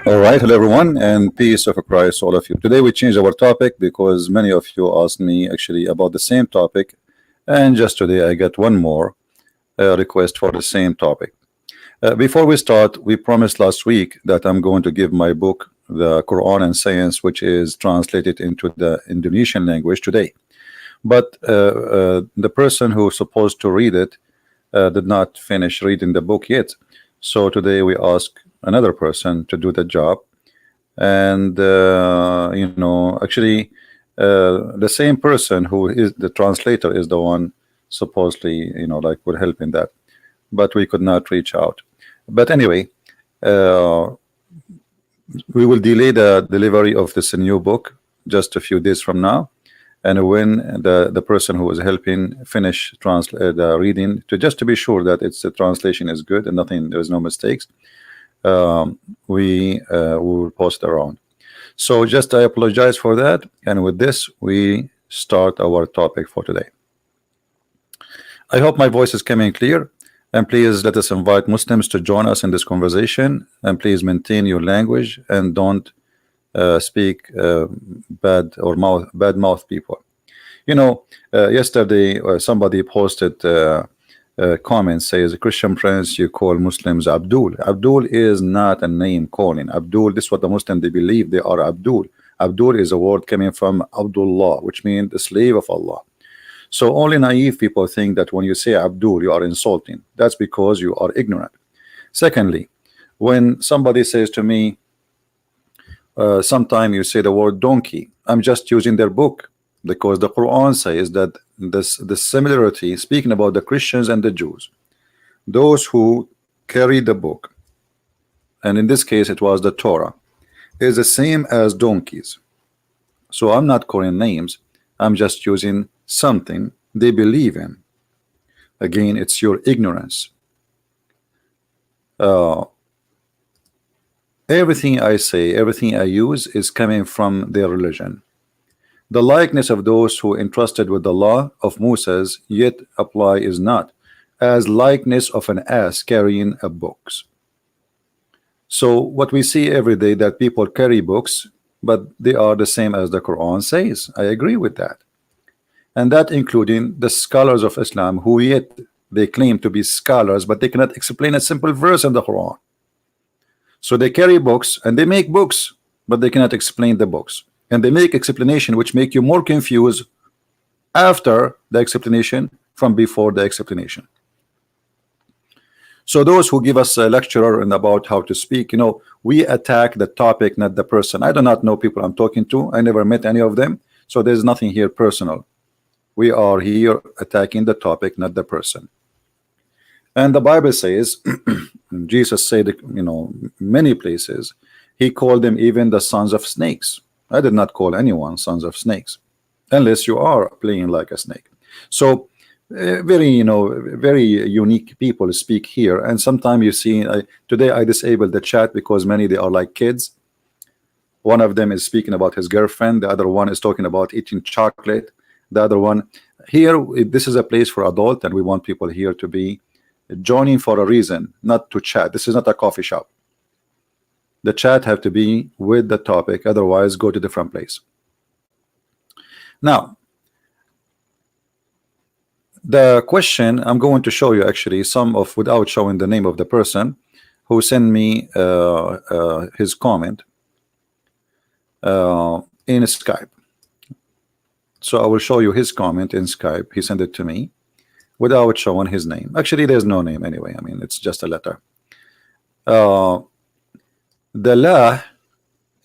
All right, hello everyone, and peace of Christ, all of you. Today we changed our topic because many of you asked me actually about the same topic, and just today I got one more request for the same topic. Before we start, we promised last week that I'm going to give my book, The Quran and Science, which is translated into the Indonesian language today. But the person who's supposed to read it did not finish reading the book yet. So today we ask another person to do the job, and actually the same person who is the translator is the one supposedly like would help in that, but we could not reach out. But anyway, uh, we will delay the delivery of this new book just a few days from now, and when the person who was helping finish the reading, to just to be sure that the translation is good and nothing, there's no mistakes, we will post around. So just I apologize for that, and with this we start our topic for today. I hope my voice is coming clear, and please let us invite Muslims to join us in this conversation, and please maintain your language and don't speak bad mouth people. Yesterday somebody posted comment says, Christian Prince, you call Muslims Abdul. Abdul is not a name calling. Abdul, this is what the Muslims they believe they are Abdul. Abdul is a word coming from Abdullah, which means the slave of Allah. So only naive people think that when you say Abdul, you are insulting. That's because you are ignorant. Secondly, when somebody says to me, sometime you say the word donkey, I'm just using their book, because the Quran says that the similarity, speaking about the Christians and the Jews, those who carry the book, and in this case it was the Torah, is the same as donkeys. So I'm not calling names, I'm just using something they believe in. Again, it's your ignorance. Everything I say, everything I use is coming from their religion. The likeness of those who entrusted with the law of Moses yet apply is not as likeness of an ass carrying a books. So what we see every day, that people carry books, but they are the same as the Quran says. I agree with that, and that including the scholars of Islam, who yet they claim to be scholars, but they cannot explain a simple verse in the Quran. So they carry books and they make books, but they cannot explain the books, and they make explanation which make you more confused after the explanation from before the explanation. So those who give us a lecturer and about how to speak, we attack the topic, not the person. I do not know people I'm talking to. I never met any of them, so there's nothing here personal. We are here attacking the topic, not the person. And the Bible says, Jesus said, many places, he called them even the sons of snakes. I did not call anyone sons of snakes, unless you are playing like a snake. So very very unique people speak here, and sometimes you see today I disabled the chat because many they are like kids. One of them is speaking about his girlfriend, the other one is talking about eating chocolate, the other one here, this is a place for adult, and we want people here to be joining for a reason, not to chat. This is not a coffee shop. The chat have to be with the topic, otherwise go to different place. Now the question I'm going to show you, actually some of, without showing the name of the person who sent me his comment in Skype. So I will show you his comment in Skype. He sent it to me without showing his name. Actually there's no name anyway, I mean it's just a letter. The la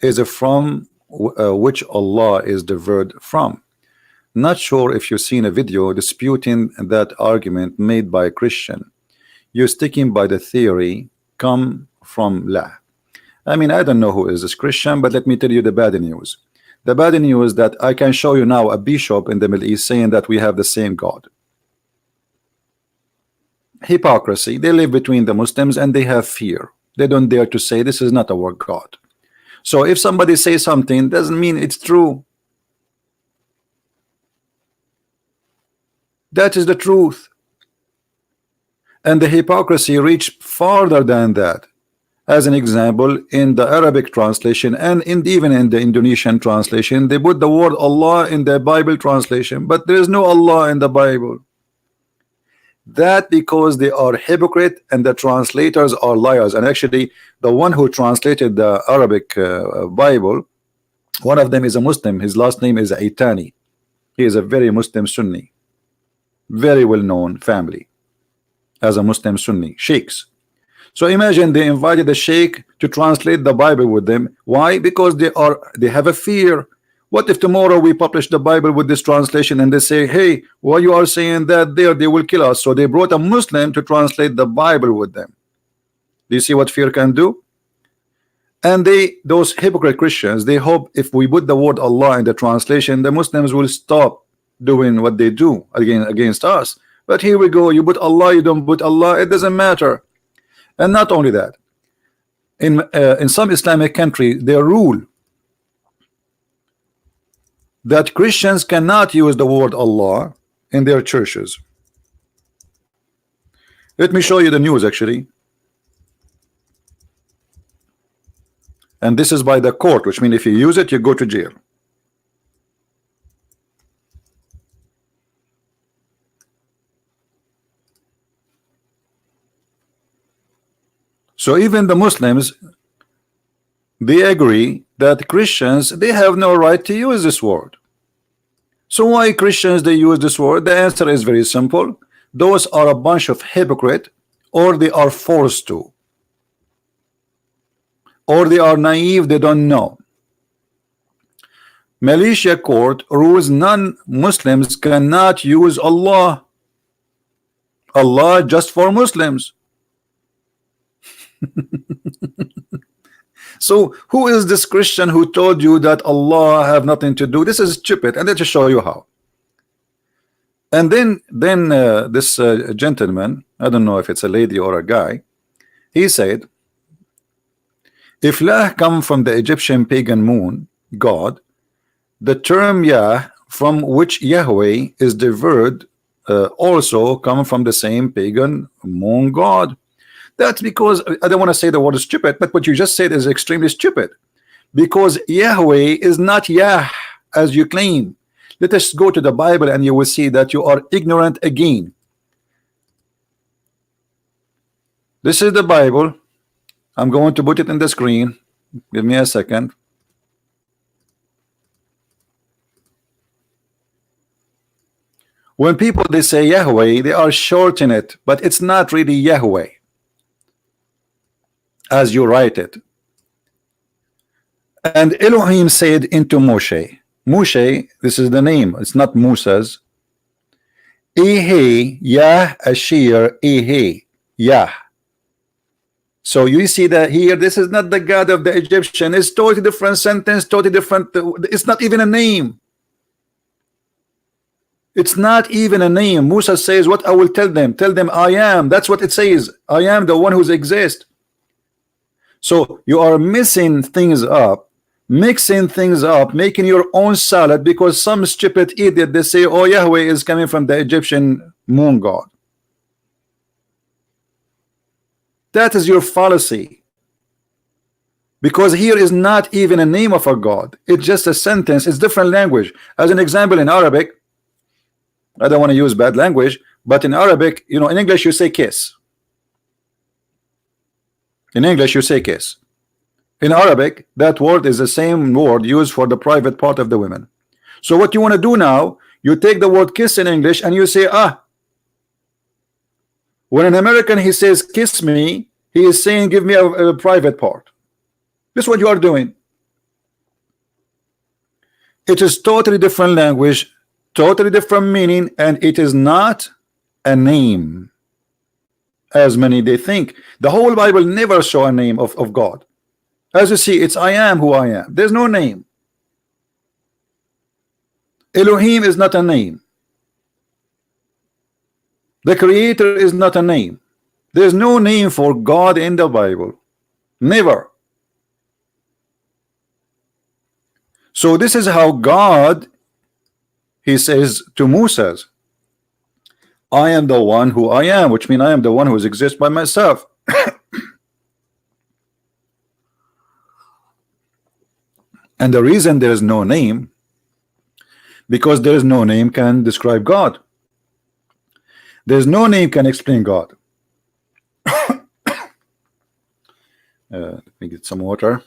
is from which Allah is derived from. Not sure if you've seen a video disputing that argument made by a Christian. You're sticking by the theory come from La. I mean, I don't know who is this Christian, but let me tell you the bad news. The bad news that I can show you now a bishop in the Middle East saying that we have the same God. Hypocrisy. They live between the Muslims and they have fear. They don't dare to say this is not our God. So if somebody says something, doesn't mean it's true. That is the truth. And the hypocrisy reached farther than that. As an example, in the Arabic translation and even in the Indonesian translation, they put the word Allah in the Bible translation, but there is no Allah in the Bible. That because they are hypocrite and the translators are liars. And actually, the one who translated the Arabic Bible, one of them is a Muslim. His last name is Aitani. He is a very Muslim Sunni, very well-known family as a Muslim Sunni sheikhs. So imagine they invited the sheikh to translate the Bible with them. Why? Because they have a fear. What if tomorrow we publish the Bible with this translation and they say, hey, why you are saying that there, they will kill us? So they brought a Muslim to translate the Bible with them. Do you see what fear can do? And those hypocrite Christians, they hope if we put the word Allah in the translation, the Muslims will stop doing what they do against us. But here we go, you put Allah, you don't put Allah, it doesn't matter. And not only that, in some Islamic country, they rule that Christians cannot use the word Allah in their churches. Let me show you the news actually. And this is by the court, which means if you use it, you go to jail. So even the Muslims, they agree that Christians, they have no right to use this word. So why Christians they use this word? The answer is very simple. Those are a bunch of hypocrite, or they are forced to, or they are naive, they don't know. Malaysia court rules non-Muslims cannot use Allah. Allah just for Muslims. So who is this Christian who told you that Allah have nothing to do? This is stupid, and let me show you how. And then this gentleman, I don't know if it's a lady or a guy, he said, if La come from the Egyptian pagan moon god, the term Yah, from which Yahweh is derived, also come from the same pagan moon god. That's because I don't want to say the word is stupid, but what you just said is extremely stupid, because Yahweh is not Yah as you claim. Let us go to the Bible and you will see that you are ignorant again. This is the Bible. I'm going to put it in the screen. Give me a second. When people they say Yahweh, they are shortening it, but it's not really Yahweh as you write it. And Elohim said into Moshe, Moshe, this is the name, it's not Musa's. Ehe Yah Ashir Ehe Yah. So you see that here, this is not the God of the Egyptian. It's totally different sentence, totally different. It's not even a name. It's not even a name. Musa says, what I will tell them I am. That's what it says. I am the one who exists. So you are missing things up, mixing things up, making your own salad because some stupid idiot they say, oh, Yahweh is coming from the Egyptian moon god. That is your fallacy, because here is not even a name of a god. It's just a sentence. It's different language. As an example, in Arabic, I don't want to use bad language, but in Arabic, you know, in English you say kiss. In English you say kiss. In Arabic, that word is the same word used for the private part of the women. So what you want to do now, you take the word kiss in English and you say ah. When an American he says kiss me, he is saying give me a private part. This is what you are doing. It is totally different language, totally different meaning, and it is not a name as many they think. The whole Bible never show a name of God. As you see, it's I am who I am. There's no name. Elohim is not a name. The Creator is not a name. There's no name for God in the Bible. Never. So this is how God, he says to Moses, I am the one who I am, which means I am the one who exists by myself. And the reason there is no name, because there is no name can describe God. There's no name can explain God. Let me get some water.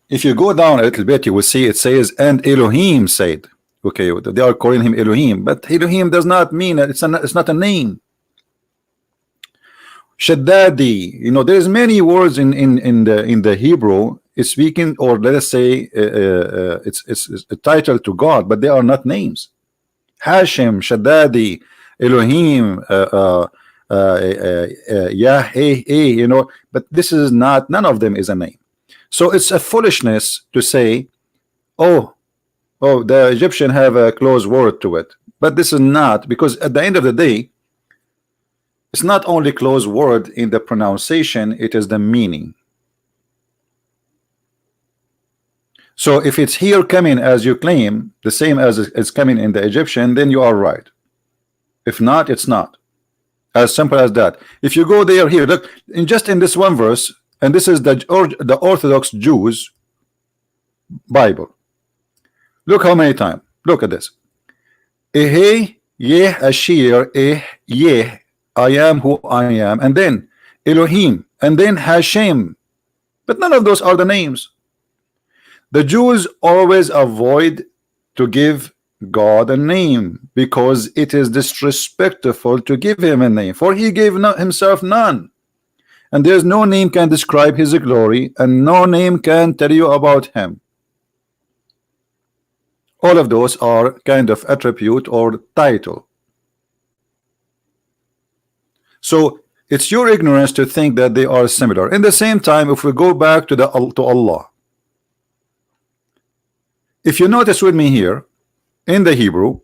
If you go down a little bit, you will see it says, and Elohim said. Okay, they are calling him Elohim, but Elohim does not mean that it's not a name. Shaddadi, you know, there's many words in the Hebrew is speaking, or let us say it's a title to God, but they are not names. Hashem, Shaddadi, Elohim, Yahweh, you know, but this is not, none of them is a name. So it's a foolishness to say, oh, the Egyptian have a close word to it, but this is not, because at the end of the day, it's not only close word in the pronunciation, it is the meaning. So if it's here coming as you claim, the same as it's coming in the Egyptian, then you are right. If not, it's not. As simple as that. If you go there, here, look, just in this one verse, and this is the Orthodox Jews Bible. Look how many times. Look at this. Ehe yeh ashir yeh, I am who I am, and then Elohim, and then Hashem. But none of those are the names. The Jews always avoid to give God a name because it is disrespectful to give him a name, for he gave himself none, and there's no name can describe his glory, and no name can tell you about him. All of those are kind of attribute or title. So it's your ignorance to think that they are similar. In the same time, if we go back to Allah, if you notice with me here in the Hebrew,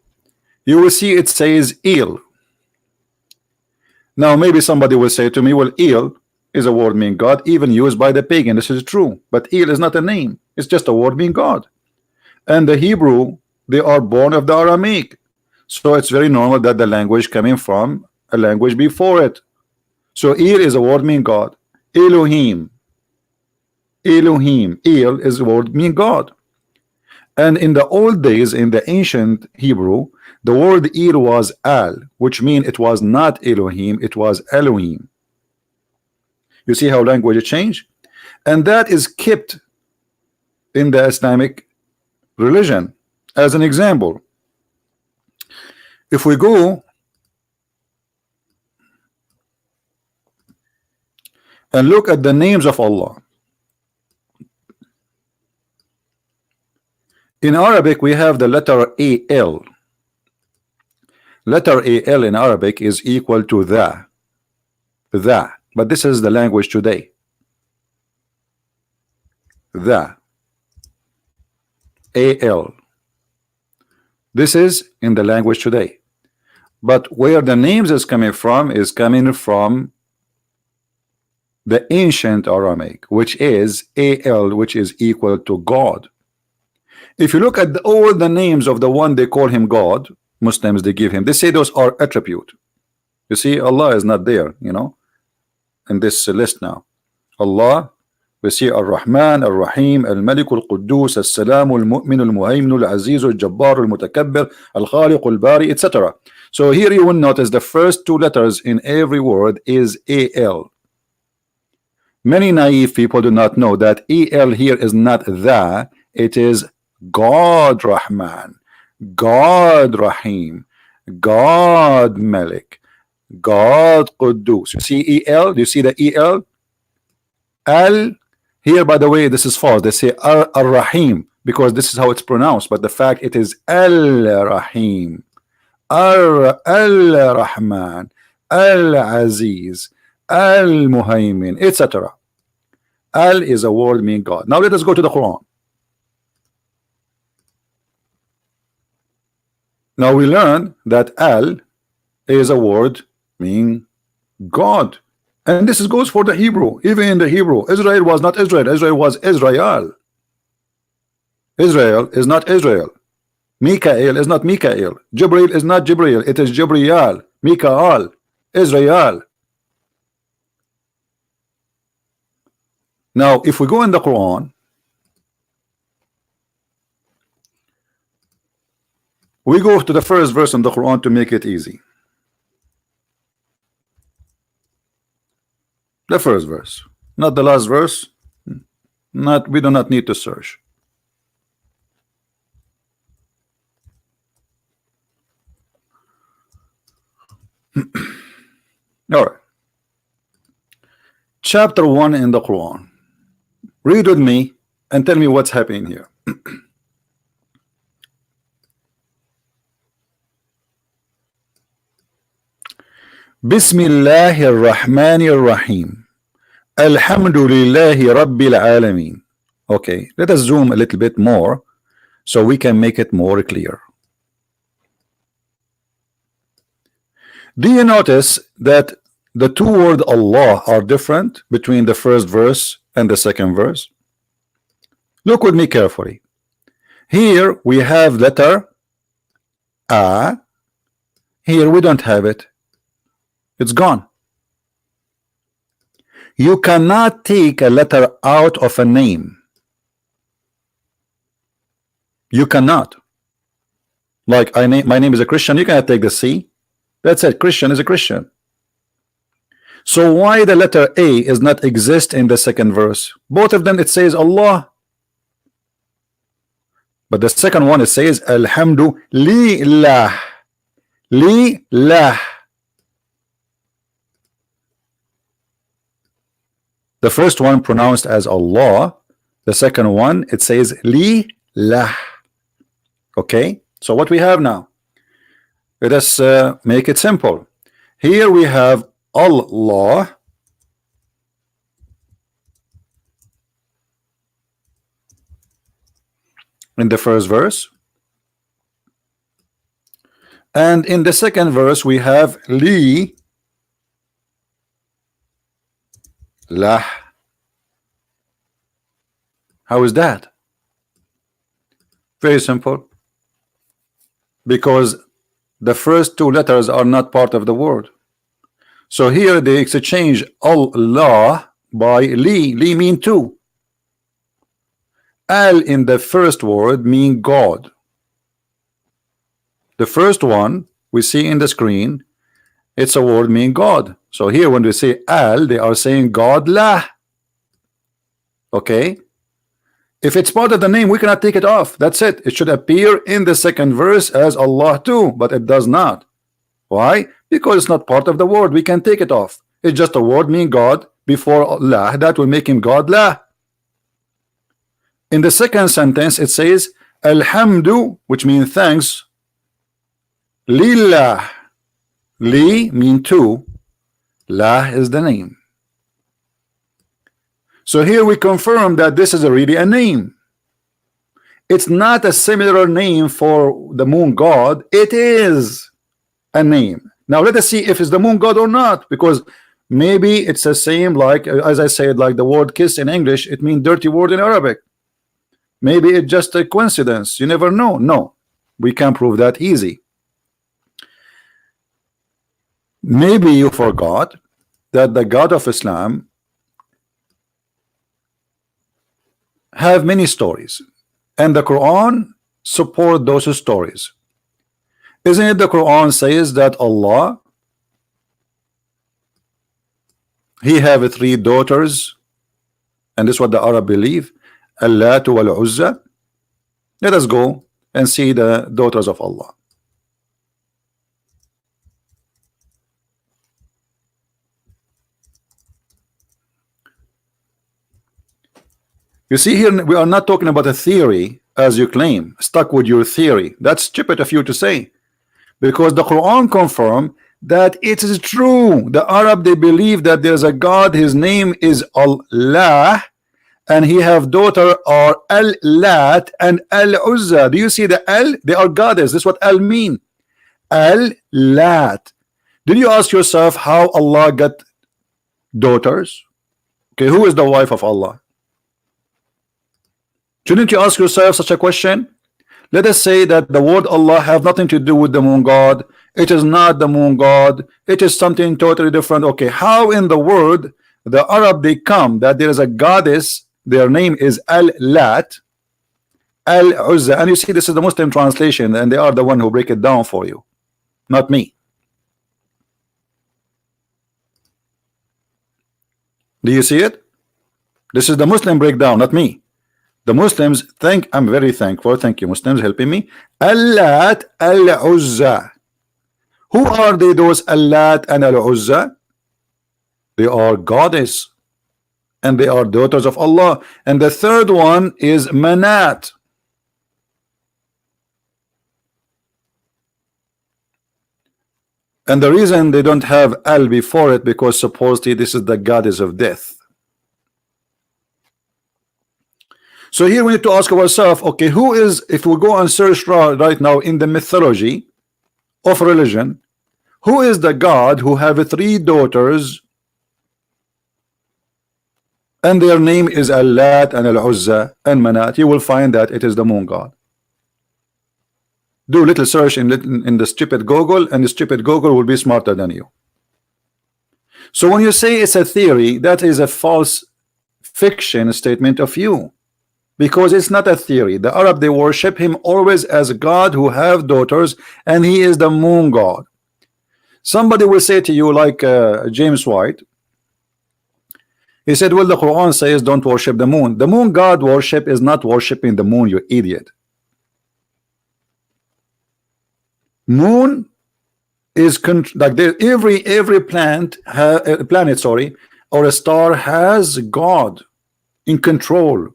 you will see it says El. Now maybe somebody will say to me, well, El is a word meaning God, even used by the pagan. This is true, but El is not a name, it's just a word meaning God. And the Hebrew, they are born of the Aramaic, so it's very normal that the language coming from a language before it. So El is a word meaning God. Elohim, Elohim, El is a word meaning God. And in the old days, in the ancient Hebrew, the word El was Al, which means it was not Elohim, it was Elohim. You see how language changed? And that is kept in the Islamic religion. As an example, if we go and look at the names of Allah, in Arabic we have the letter Al. Letter Al in Arabic is equal to the, but this is the language today. The Al. This is in the language today, but where the names is coming from the ancient Aramaic, which is Al, which is equal to God. If you look at all the names of the one they call him God, Muslims they give him, they say those are attribute. You see, Allah is not there, you know, in this list now. Allah, we see Ar-Rahman, Ar-Rahim, Al-Malik, Al-Quddus, Al-Salam, Al-Mu'min, Al-Muhaymin, Al-Aziz, Al-Jabbar, Al-Mutakabbir, Al-Khaliq, Al-Bari, etc. So here you will notice the first two letters in every word is Al. Many naive people do not know that Al here is not the, it is God Rahman, God Rahim, God Malik, God Quddus. You see El? Do you see the El? Al here, by the way, this is false. They say Ar-Rahim because this is how it's pronounced, but the fact it is Al-Rahim, Al-Rahman, Al-Aziz, Al-Muhaymin, etc. Al is a word meaning God. Now let us go to the Quran. Now we learn that Al is a word meaning God, and this goes for the Hebrew. Even in the Hebrew, Israel was not Israel. Israel was Israel. Israel is not Israel. Mikael is not Mikael. Jibril is not Jibril. It is Jibriel. Mikael. Israel. Now if we go in the Quran, we go to the first verse in the Quran to make it easy. The first verse, not the last verse. Not, we do not need to search. All right. Chapter 1 in the Quran. Read with me and tell me what's happening here. Bismillahir Rahmanir Rahim. Alhamdulillahi Rabbil Alameen. Okay, let us zoom a little bit more so we can make it more clear. Do you notice that the two words Allah are different between the first verse and the second verse? Look with me carefully. Here we have letter A. Here we don't have it. It's gone. You cannot take a letter out of a name. You cannot. Like my name is a Christian. You cannot take the C. That's it. Christian is a Christian. So why the letter A is not exist in the second verse? Both of them it says Allah, but the second one it says Alhamdulillah. Lillah. The first one pronounced as Allah. The second one it says Lillah. Okay, so what we have now? Let us make it simple. Here we have Allah in the first verse, and in the second verse we have Li Lah. How is that? Very simple. Because the first two letters are not part of the word. So here they exchange Allah by Li. Li mean two. Al in the first word mean God. The first one we see in the screen, it's a word mean God. So here when we say Al, they are saying God lah. Okay. If it's part of the name, we cannot take it off. That's it. It should appear in the second verse as Allah too, but it does not. Why? Because it's not part of the word. We can take it off. It's just a word mean God before Allah. That will make him God lah. In the second sentence, it says Alhamdu, which means thanks. Lillah. Li mean two. Lah is the name. So here we confirm that this is really a name. It's not a similar name for the moon god. It is a name. Now let us see if it's the moon god or not, because maybe it's the same, like as I said, like the word kiss in English, it means dirty word in Arabic. Maybe it's just a coincidence. You never know. No, we can prove that easy. Maybe you forgot that the God of Islam have many stories, and the Quran support those stories. Isn't it the Quran says that Allah, he have 3 daughters, and this is what the Arab believe, Allat wal Uzza. Let us go and see the daughters of Allah. You see here, we are not talking about a theory as you claim, stuck with your theory. That's stupid of you to say, because the Quran confirm that it is true. The Arab, they believe that there's a God, his name is Allah, and he have daughter are Al-Lat and Al-Uzza. Do you see the Al? They are goddess. This is what Al mean. Al-Lat. Did you ask yourself how Allah got daughters? Okay, who is the wife of Allah? Shouldn't you ask yourself such a question? Let us say that the word Allah have nothing to do with the moon god. It is not the moon god. It is something totally different. Okay, how in the world the Arab, they come that there is a goddess, their name is Al-Lat, Al-Uzza, and you see this is the Muslim translation, and they are the one who break it down for you, not me. Do you see it? This is the Muslim breakdown, not me. The Muslims think, I'm very thankful, thank you Muslims helping me. Al-Lat, Al-Uzza. Who are they, those Al-Lat and Al-Uzza? They are goddess, and they are daughters of Allah. And the third one is Manat. And the reason they don't have Al before it, because supposedly this is the goddess of death. So here we need to ask ourselves, okay, who is, if we go and search right now in the mythology of religion, who is the God who have 3 daughters and their name is Al-Lat and Al-Uzza and Manat? You will find that it is the moon god. Do a little search in the stupid Google, and the stupid Google will be smarter than you. So when you say it's a theory, that is a false fiction statement of you, because it's not a theory. The Arab, they worship him always as a God who have daughters, and he is the moon god. Somebody will say to you, like James White, he said, well, the Quran says don't worship the moon. The moon god worship is not worshiping the moon, you idiot. Moon is like every planet, sorry, or a star has God in control.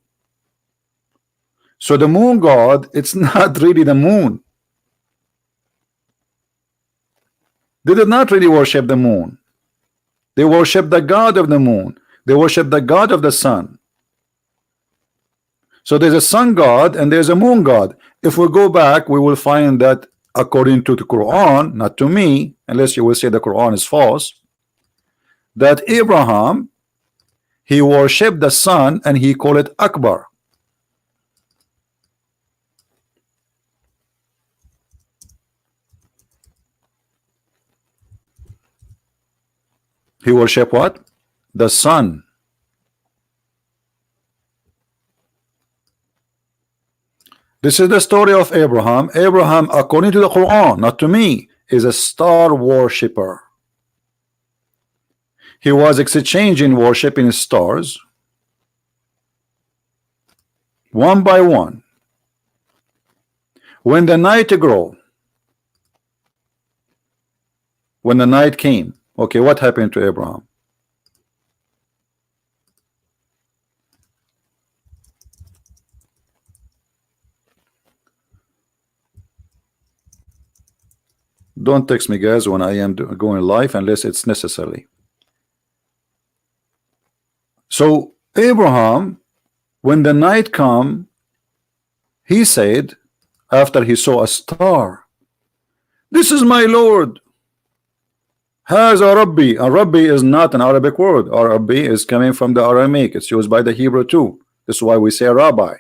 So the moon god, it's not really the moon. They did not really worship the moon. They worship the god of the moon. They worship the god of the sun. So there's a sun god and there's a moon god. If we go back, we will find that according to the Quran, not to me, unless you will say the Quran is false, that Abraham, he worshipped the sun and he called it Akbar. He worshipped what? The sun. This is the story of Abraham. Abraham, according to the Quran, not to me, is a star worshipper. He was exchanging worshiping stars one by one. When the night grew, when the night came, okay, what happened to Abraham? Don't text me, guys, when I am going live unless it's necessary. So Abraham, when the night come, he said, after he saw a star, this is my Lord. Has a Rabbi. A Rabbi is not an Arabic word. A Rabbi is coming from the Aramaic. It's used by the Hebrew too. This is why we say Rabbi.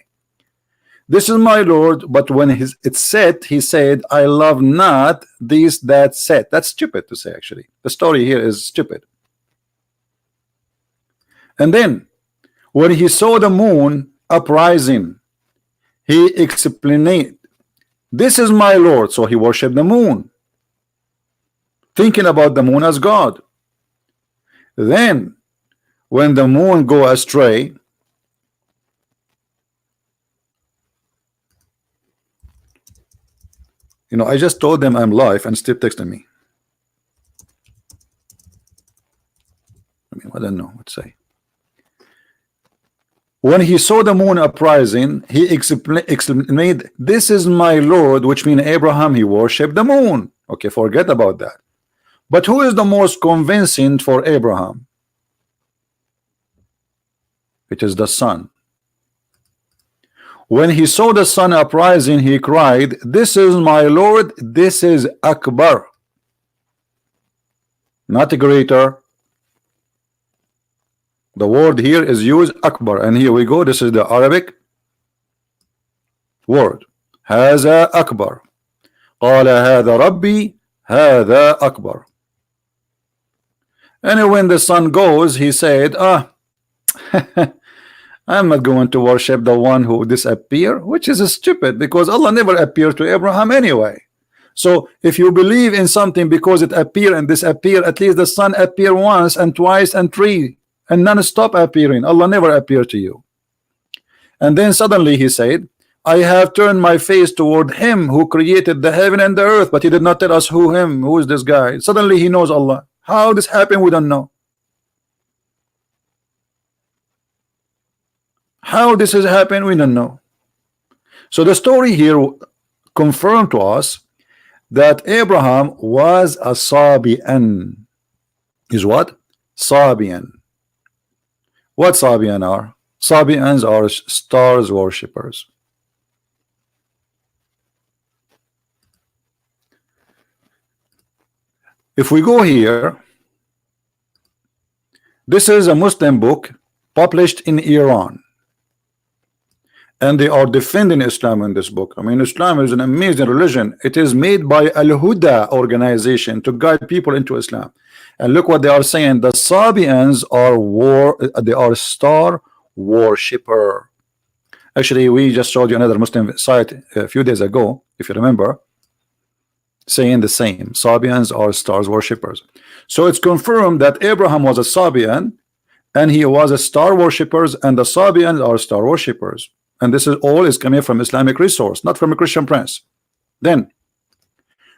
This is my Lord, but when it's set, he said, I love not these that set. That's stupid to say, actually. The story here is stupid. And then, when he saw the moon uprising, he explained, this is my Lord. So he worshiped the moon, thinking about the moon as God. Then, when the moon go astray, you know, I just told them I'm live and still texting me. I mean, I don't know what to say. When he saw the moon uprising, he explained, this is my Lord, which means Abraham, he worshipped the moon. Okay, forget about that. But who is the most convincing for Abraham? It is the sun. When he saw the sun uprising, he cried, this is my Lord, this is Akbar. Not greater. The word here is used Akbar, and here we go. This is the Arabic word. هذا أكبر. قال هذا ربي هذا أكبر. And when the sun goes, he said, ah, I'm not going to worship the one who disappear, which is stupid because Allah never appeared to Abraham anyway. So if you believe in something because it appear and disappear, at least the sun appear once and twice and three and non-stop appearing. Allah never appeared to you. And then suddenly he said, I have turned my face toward him who created the heaven and the earth, but he did not tell us who is this guy. Suddenly he knows Allah. How this happened, we don't know. How this has happened, we don't know. So the story here confirmed to us that Abraham was a Sabian. Is what? Sabian. What Sabian are? Sabians are stars worshippers. If we go here, this is a Muslim book published in Iran, and they are defending Islam in this book. I mean, Islam is an amazing religion. It is made by Al-Huda organization to guide people into Islam. And look what they are saying. The Sabians are star worshipper. Actually, we just showed you another Muslim site a few days ago, if you remember, saying the same. Sabians are stars worshippers. So it's confirmed that Abraham was a Sabian and he was a star worshippers, and the Sabians are star worshippers. And this is all is coming from Islamic resource, not from a Christian prince. Then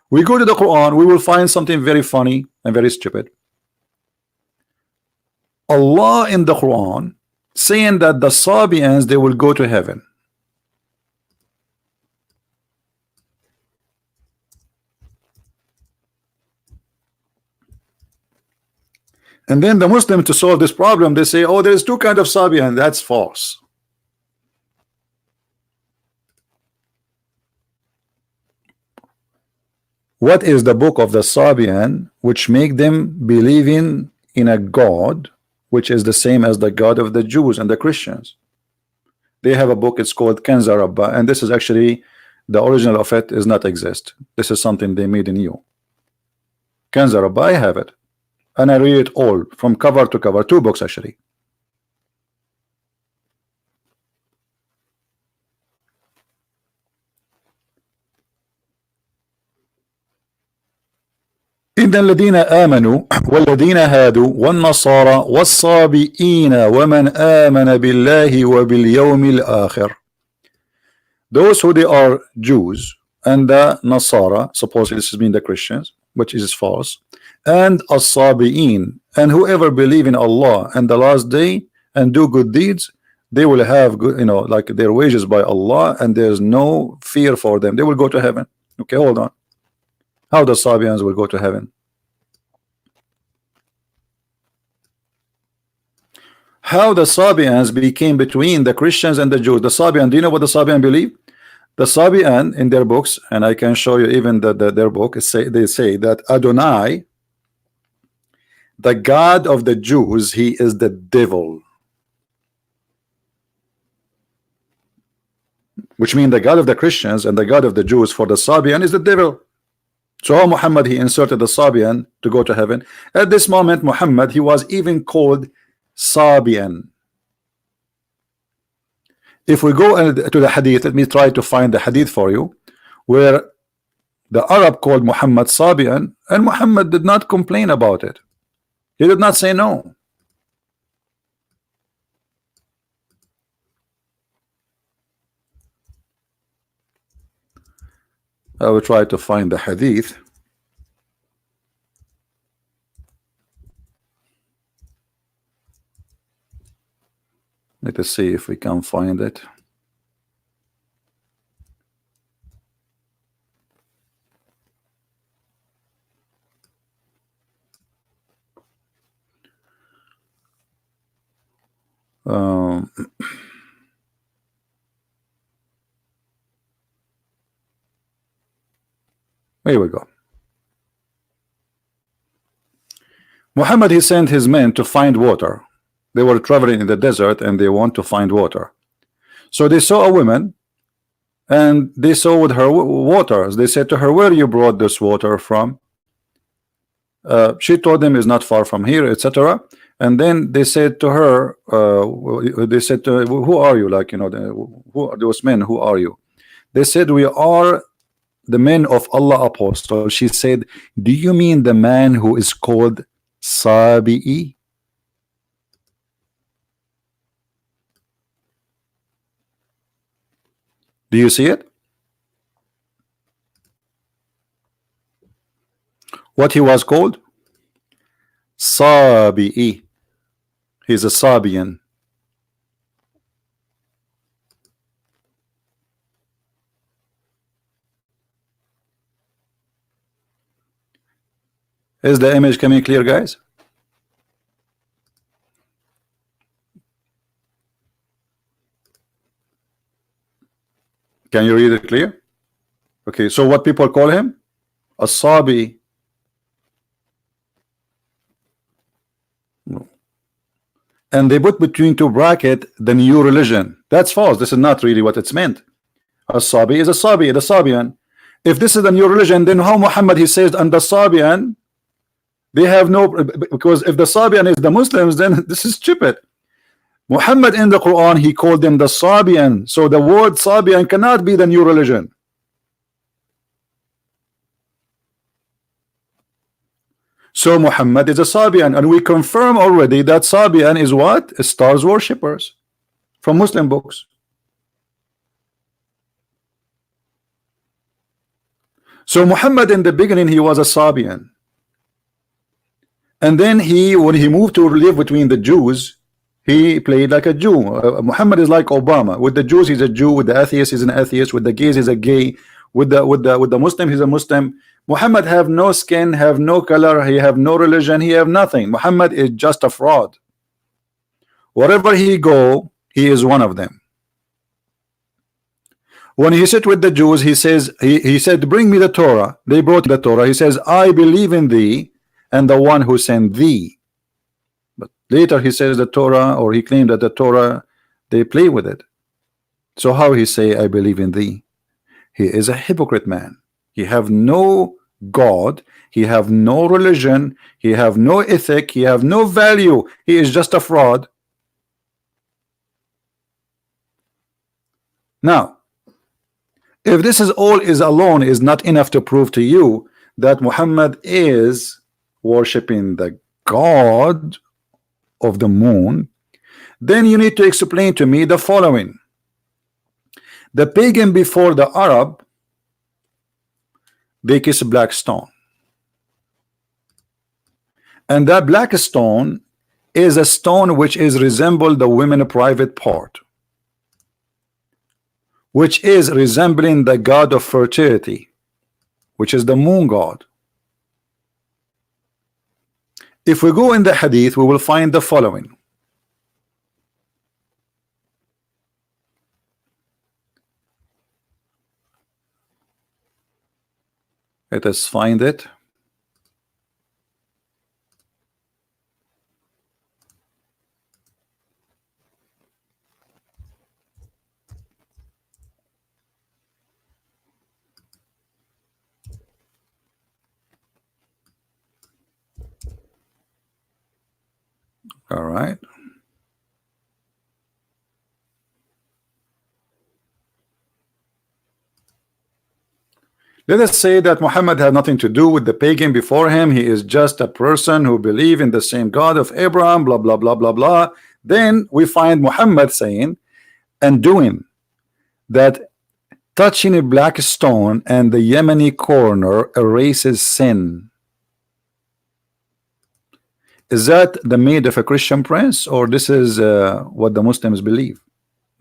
we go to the Quran, we will find something very funny and very stupid. Allah in the Quran saying that the Sabians, they will go to heaven. And then the Muslim, to solve this problem, they say, oh, there's two kinds of Sabian. That's false. What is the book of the Sabian which make them believing in a God which is the same as the God of the Jews and the Christians? They have a book, it's called Kanz Rabba, and this is actually the original of it does not exist. This is something they made in you. Kanz Rabba, I have it. And I read it all from cover to cover, two books actually. إن الذين آمنوا والذين هادوا والنصارى والصابئين ومن آمن بالله وباليوم الآخر. Those who they are Jews and the Nasara, supposedly this means the Christians, which is false, and as-Sabi'in, and whoever believe in Allah and the last day and do good deeds, they will have good, like their wages by Allah, and there's no fear for them. They will go to heaven. Okay, hold on. How the Sabians will go to heaven? How the Sabians became between the Christians and the Jews? The Sabian, do you know what the Sabian believe? The Sabian in their books, and I can show you even their book, they say that Adonai, the God of the Jews, he is the devil. Which means the God of the Christians and the God of the Jews for the Sabian is the devil. So how Muhammad, he inserted the Sabian to go to heaven. At this moment, Muhammad, he was even called Sabian. If we go to the hadith, let me try to find the hadith for you, where the Arab called Muhammad Sabian, and Muhammad did not complain about it. He did not say no. I will try to find the hadith. Let us see if we can find it. Here we go. Muhammad, he sent his men to find water. They were traveling in the desert and they want to find water. So they saw a woman and they saw with her water. They said to her, where you brought this water from? She told them is not far from here, etc. And then they said to her, they said to her, who are you? Like, you know, who are those men? Who are you? They said, we are the men of Allah apostle. She said, do you mean the man who is called Sabi'i? Do you see it? What he was called? Sabi'i. He's a Sabian. Is the image coming clear, guys? Can you read it clear? Okay, so what people call him? A Sabi. No. And they put between two brackets the new religion. That's false. This is not really what it's meant. A Sabi is a Sabi, the Sabian. If this is the new religion, then how Muhammad he says and the Sabian, they have no, because if the Sabian is the Muslims, then this is stupid. Muhammad in the Quran, he called them the Sabian. So the word Sabian cannot be the new religion. So Muhammad is a Sabian, and we confirm already that Sabian is what? Stars worshippers from Muslim books. So Muhammad in the beginning, he was a Sabian. And then when he moved to live between the Jews, he played like a Jew. Muhammad is like Obama. With the Jews, he's a Jew. With the atheists, he's an atheist. With the gays, he's a gay. With the Muslim, he's a Muslim. Muhammad have no skin, have no color, he have no religion, he have nothing. Muhammad is just a fraud. Wherever he go, he is one of them. When he sit with the Jews, he says, he said, bring me the Torah. They brought the Torah. He says, I believe in thee and the one who sent thee. But later he says the Torah, or he claimed that the Torah, they play with it. So how he say, I believe in thee? He is a hypocrite man. He have no God, he have no religion, he have no ethic, he have no value. He is just a fraud. Now, if this is all is alone is not enough to prove to you that Muhammad is worshiping the God of the moon, then you need to explain to me the following. The pagan before the Arab, they kiss a black stone, and that black stone is a stone which is resemble the women private part, which is resembling the god of fertility, which is the moon god. If we go in the hadith, we will find the following. Let us find it. All right. Let us say that Muhammad had nothing to do with the pagan before him. He is just a person who believe in the same God of Abraham, blah, blah, blah, blah, blah. Then we find Muhammad saying and doing that touching a black stone and the Yemeni corner erases sin. Is that the made of a Christian prince, or this is what the Muslims believe?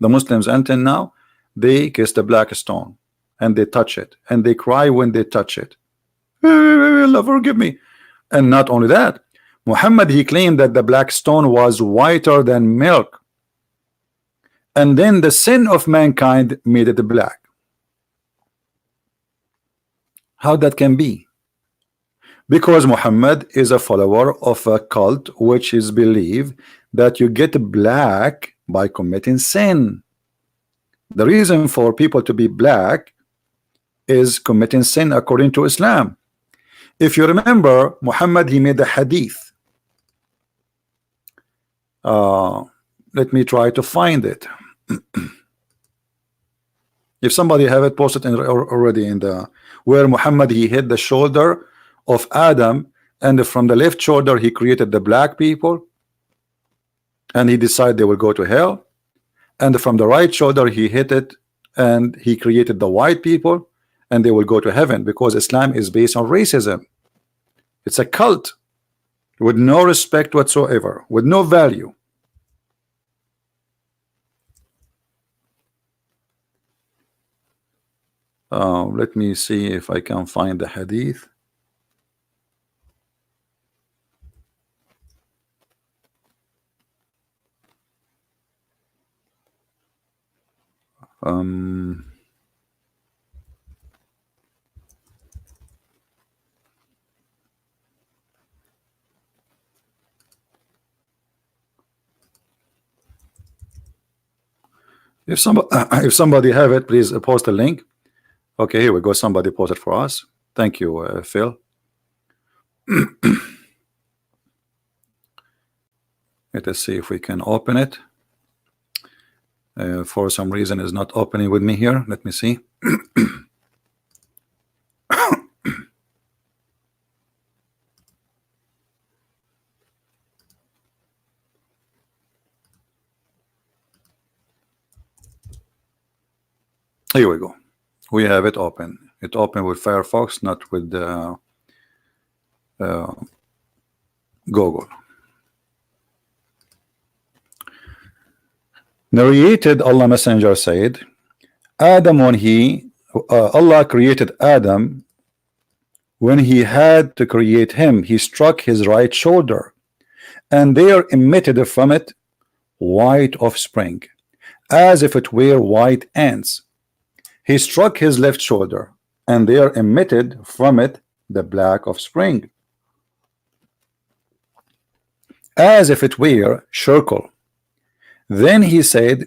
The Muslims until now, they kiss the black stone and they touch it and they cry when they touch it. Allah forgive me. And not only that, Muhammad, he claimed that the black stone was whiter than milk, and then the sin of mankind made it black. How that can be? Because Muhammad is a follower of a cult which is believed that you get black by committing sin. The reason for people to be black is committing sin according to Islam. If you remember, Muhammad, he made a hadith. Let me try to find it. If somebody have it, posted already in the where Muhammad he hit the shoulder of Adam, and from the left shoulder he created the black people, and he decided they will go to hell, and from the right shoulder he hit it, and he created the white people, and they will go to heaven, because Islam is based on racism. It's a cult with no respect whatsoever, with no value. Let me see if I can find the hadith. If somebody have it, please post a link. Okay, here we go. Somebody posted for us. Thank you, Phil. Let us see if we can open it. For some reason, it's not opening with me here. Let me see. Here we go. We have it open. It opened with Firefox, not with Google. Narrated, Allah Messenger said, Adam, when Allah created Adam, when he had to create him, he struck his right shoulder, and there emitted from it white offspring, as if it were white ants. He struck his left shoulder, and there emitted from it the black offspring, as if it were charcoal. Then he said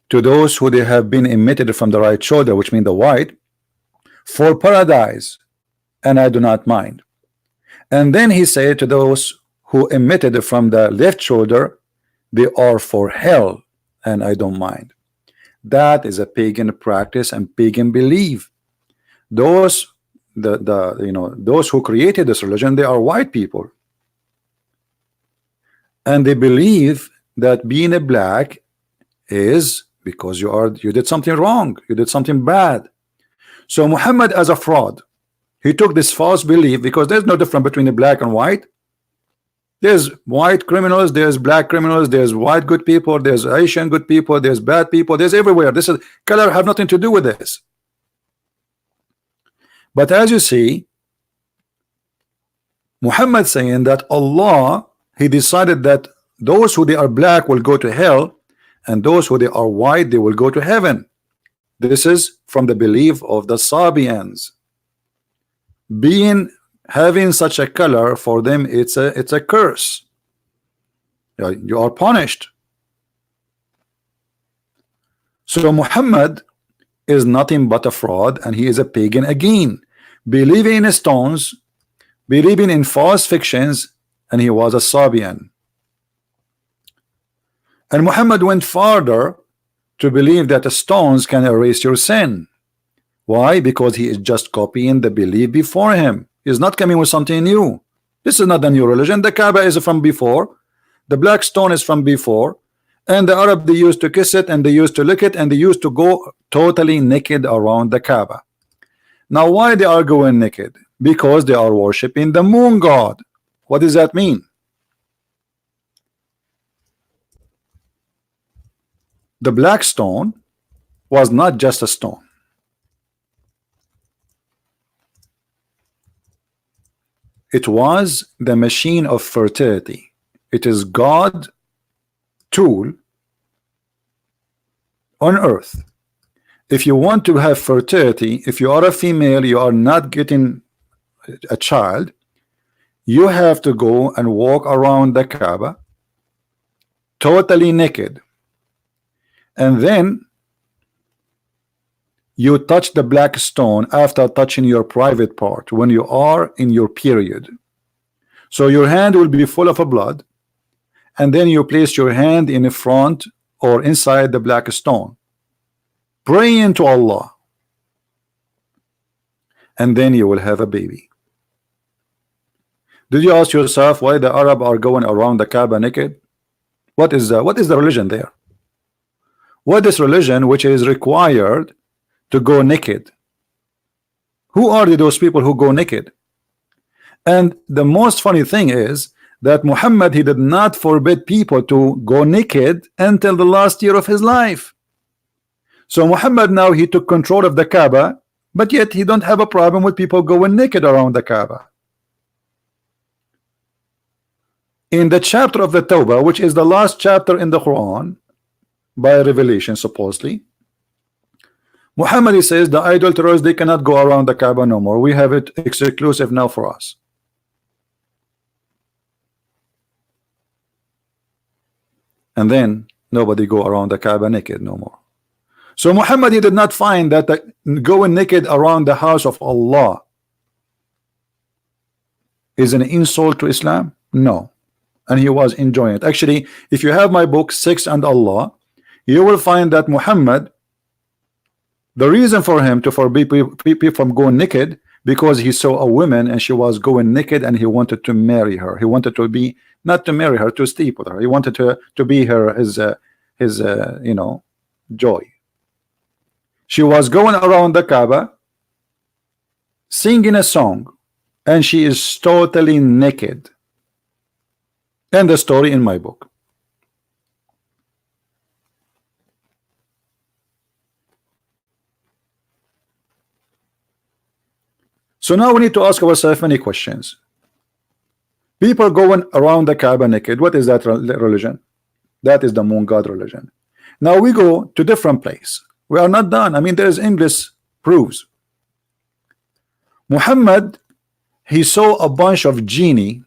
to those who they have been emitted from the right shoulder, which means the white, for paradise, and I do not mind. And then he said to those who emitted from the left shoulder, they are for hell, and I don't mind. That is a pagan practice and pagan belief. Those those who created this religion, they are white people, and they believe that being a black is because you did something wrong, you did something bad. So Muhammad, as a fraud, he took this false belief, because there's no difference between the black and white. There's white criminals, there's black criminals, there's white good people, there's Asian good people, there's bad people, there's everywhere. This is color have nothing to do with this. But as you see, Muhammad saying that Allah, he decided that those who they are black will go to hell, and those who they are white, they will go to heaven. This is from the belief of the Sabians. Having such a color, for them it's a curse. You are punished. So Muhammad is nothing but a fraud, and he is a pagan again, believing in stones, believing in false fictions, and he was a Sabian. And Muhammad went farther to believe that the stones can erase your sin. Why? Because he is just copying the belief before him. He's not coming with something new. This is not the new religion. The Kaaba is from before. The black stone is from before. And the Arab, they used to kiss it, and they used to lick it, and they used to go totally naked around the Kaaba. Now, why they are going naked? Because they are worshiping the moon god. What does that mean? The black stone was not just a stone. It was the machine of fertility. It is God's tool on earth. If you want to have fertility, if you are a female, you are not getting a child, you have to go and walk around the Kaaba totally naked. And then you touch the black stone after touching your private part when you are in your period. So your hand will be full of a blood, and then you place your hand in the front or inside the black stone, praying to Allah, and then you will have a baby. Did you ask yourself why the Arab are going around the Kaaba naked? What is the religion there? What is religion which is required to go naked? Who are those people who go naked? And the most funny thing is that Muhammad, he did not forbid people to go naked until the last year of his life. So Muhammad now he took control of the Kaaba, but yet he don't have a problem with people going naked around the Kaaba. In the chapter of the Tawbah, which is the last chapter in the Quran by revelation supposedly, Muhammad, he says the idolaters, they cannot go around the Kaaba no more. We have it exclusive now for us. And then nobody go around the Kaaba naked no more. So Muhammad, he did not find that going naked around the house of Allah is an insult to Islam. No. And he was enjoying it. Actually, if you have my book Sex and Allah, you will find that Muhammad, the reason for him to forbid people from going naked, because he saw a woman and she was going naked and he wanted to marry her. He wanted to be, not to marry her, to sleep with her. He wanted to be his you know, joy. She was going around the Kaaba singing a song, and she is totally naked. And the story in my book. So now we need to ask ourselves many questions. People going around the Kaaba naked, what is that religion? That is the moon god religion. Now we go to different place. We are not done. I mean, there is endless proofs. Muhammad, he saw a bunch of genie,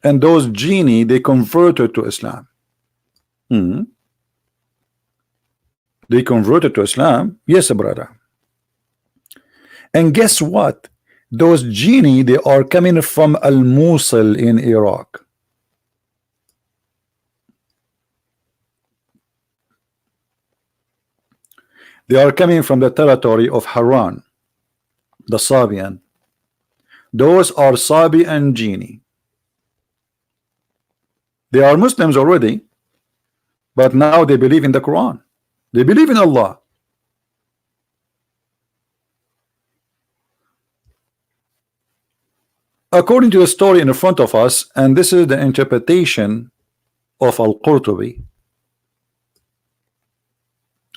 and those genie, they converted to Islam. They converted to Islam. Yes, brother. And guess what? Those genie, they are coming from Al-Mosul in Iraq. They are coming from the territory of Haran, the Sabian. Those are Sabian genie. They are Muslims already, but now they believe in the Quran. They believe in Allah. According to the story in front of us, and this is the interpretation of Al-Qurtubi,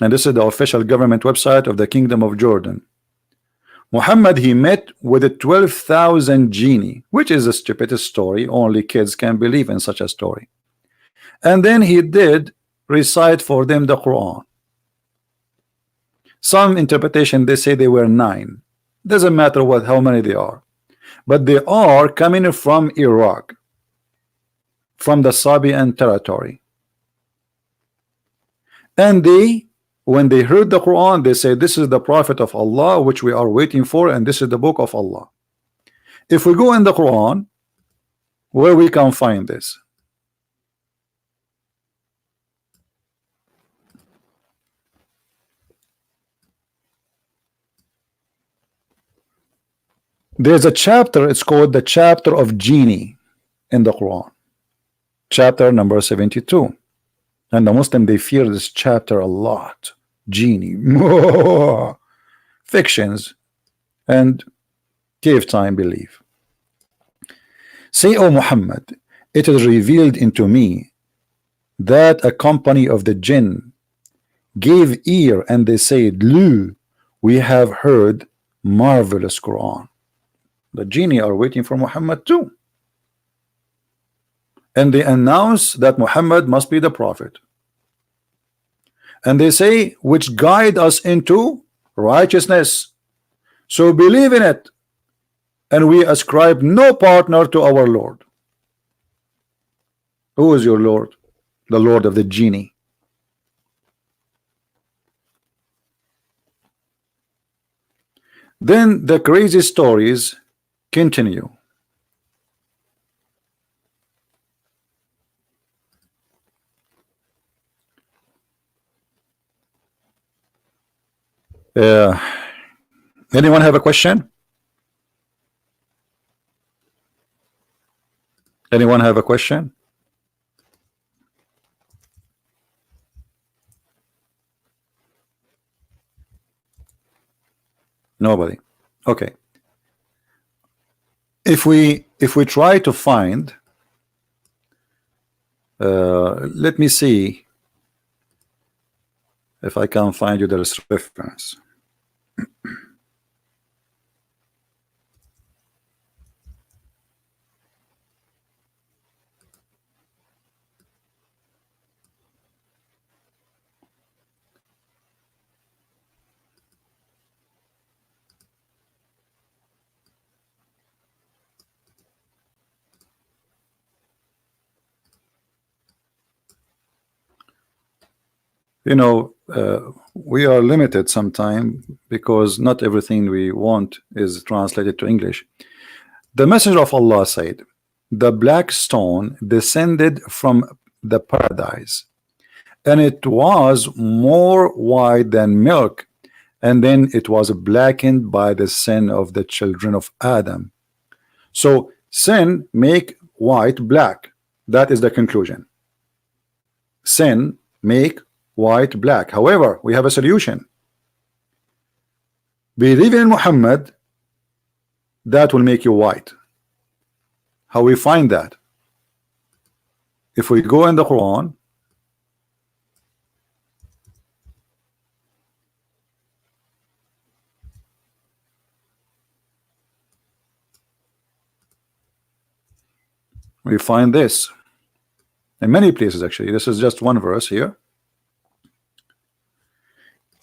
and this is the official government website of the Kingdom of Jordan. Muhammad, he met with the 12,000 genie, which is a stupid story. Only kids can believe in such a story. And then he did recite for them the Quran. Some interpretation, they say they were 9. Doesn't matter how many they are, but they are coming from Iraq, from the Sabian territory. And when they heard the Quran, they say, this is the prophet of Allah which we are waiting for, and this is the book of Allah. If we go in the Quran, where we can find this? There's a chapter, it's called the chapter of genie in the Quran, chapter number 72. And the Muslim, they fear this chapter a lot. Genie, fictions, and give time belief. Say, O Muhammad, it is revealed into me that a company of the jinn gave ear, and they said, Lu, we have heard marvelous Quran. The genie are waiting for Muhammad too, and they announce that Muhammad must be the prophet. And they say, which guide us into righteousness. So believe in it, and we ascribe no partner to our Lord. Who is your Lord? The Lord of the genie. Then the crazy stories continue. Uh, Anyone have a question? Anyone have a question? Nobody. Okay. If we try to find, let me see if I can find you the reference. You know, we are limited sometime because not everything we want is translated to English. The messenger of Allah said, the black stone descended from the paradise, and it was more white than milk, and then it was blackened by the sin of the children of Adam. So sin make white black. That is the conclusion. Sin make white black. However, we have a solution. Believe in Muhammad, that will make you white. How we find that? If we go in the Quran, we find this in many places. Actually, this is just one verse here.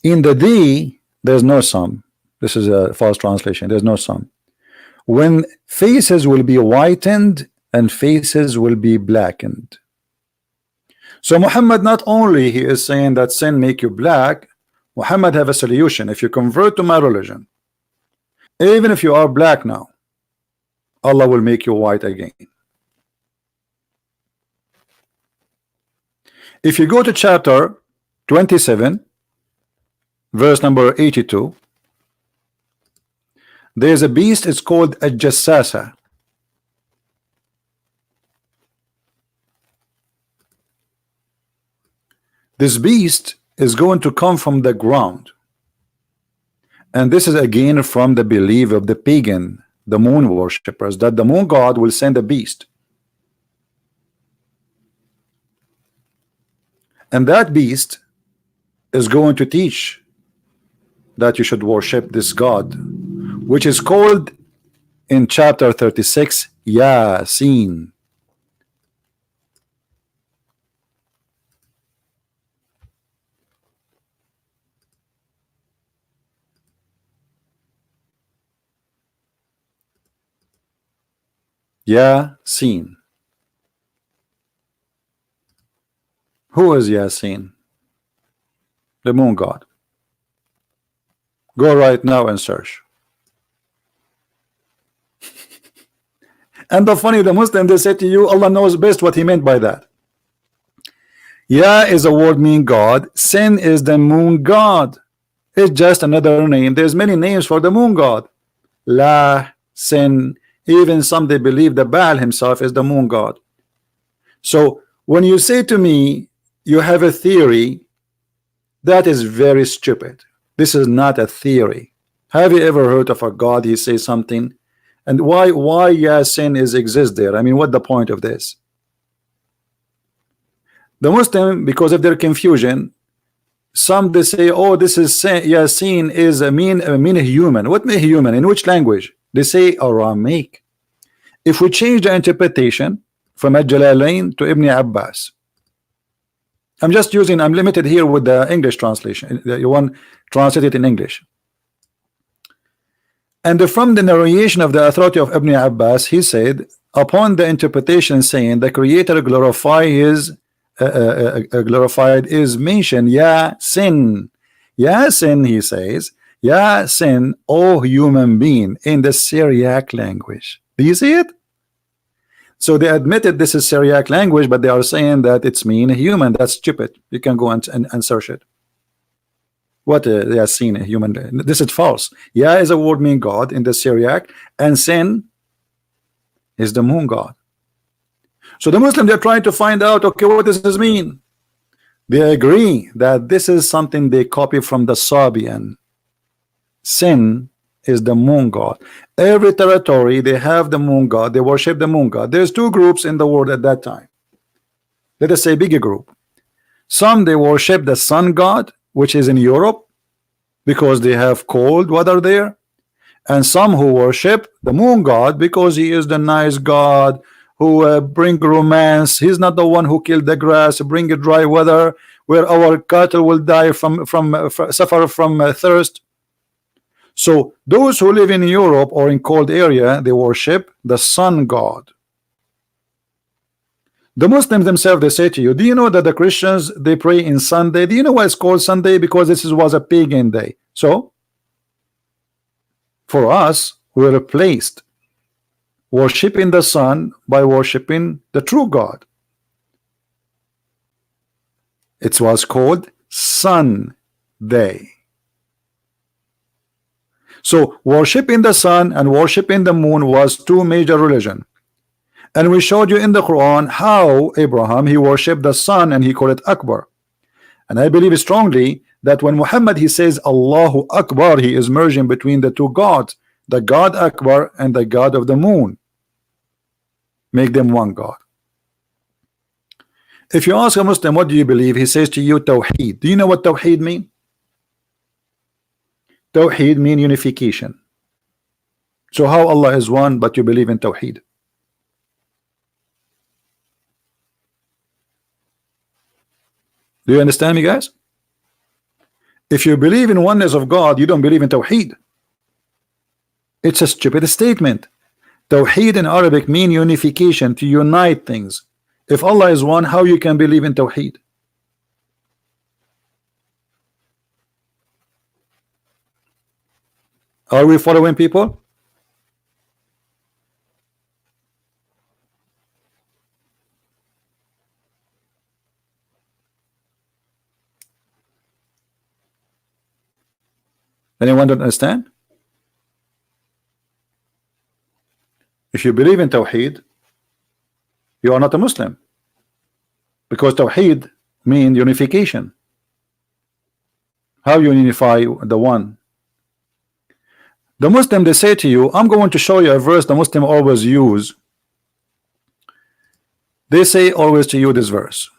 In the day, there's no sun. This is a false translation. There's no sun. When faces will be whitened and faces will be blackened. So Muhammad, not only he is saying that sin make you black, Muhammad have a solution. If you convert to my religion, even if you are black now, Allah will make you white again. If you go to chapter 27, verse number 82, there's a beast, it's called a Jassasa. This beast is going to come from the ground, and this is again from the belief of the pagan, the moon worshippers, that the moon god will send a beast, and that beast is going to teach that you should worship this god, which is called in chapter 36 Yasin. Yasin. Who is Yasin? The moon god. Go right now and search. And the funny, the Muslim, they say to you, Allah knows best what he meant by that. Ya is a word mean God. Sin is the moon god. It's just another name. There's many names for the moon god. La, Sin. Even some they believe the Baal himself is the moon god. So when you say to me you have a theory, that is very stupid. This is not a theory. Have you ever heard of a god? He says something, and why Yasin is exist there? I mean, what the point of this? The Muslim, because of their confusion, some they say, oh, this is Yasin is a mean human. What mean human? In which language? They say Aramaic. If we change the interpretation from Al-Jalalain to Ibn Abbas, I'm limited here with the English translation. You want translated in English. And from the narration of the authority of Ibn Abbas, he said, upon the interpretation saying the Creator glorified is mentioned, Yasin. Yasin, he says, Ya sin, O human being, in the Syriac language. Do you see it? So they admitted this is Syriac language, but they are saying that it's mean human. That's stupid. You can go and search it. What they are seeing a human. This is false. Ya is a word mean God in the Syriac, and sin is the moon god. So the Muslims, they're trying to find out, okay, what does this mean? They agree that this is something they copy from the Sabian. Sin is the moon god. Every territory they have the moon god, they worship the moon god. There's two groups in the world at that time. Let us say bigger group. Some they worship the sun god, which is in Europe, because they have cold weather there, and some who worship the moon god because he is the nice god who bring romance. He's not the one who killed the grass, bring a dry weather where our cattle will die from suffer from thirst. So those who live in Europe or in cold area, they worship the sun god. The Muslims themselves, they say to you, do you know that the Christians, they pray in Sunday? Do you know why it's called Sunday? Because this was a pagan day. So for us, we replaced worshiping the sun by worshiping the true God. It was called Sunday. So worshiping the sun and worshiping the moon was two major religions. And we showed you in the Quran how Abraham, he worshipped the sun and he called it Akbar. And I believe strongly that when Muhammad, he says Allahu Akbar, he is merging between the two gods, the God Akbar and the God of the moon. Make them one God. If you ask a Muslim, what do you believe? He says to you, Tawheed. Do you know what Tawheed mean? Tawheed mean unification. So how Allah is one, but you believe in Tawheed? Do you understand me, guys? If you believe in oneness of God, you don't believe in Tawheed. It's a stupid statement. Tawheed in Arabic mean unification, to unite things. If Allah is one, how you can believe in Tawheed? Are we following, people? Anyone don't understand? If you believe in Tawheed, you are not a Muslim, because Tawheed means unification. How you unify the one? The Muslim, they say to you, I'm going to show you a verse the Muslim always use. They say always to you this verse,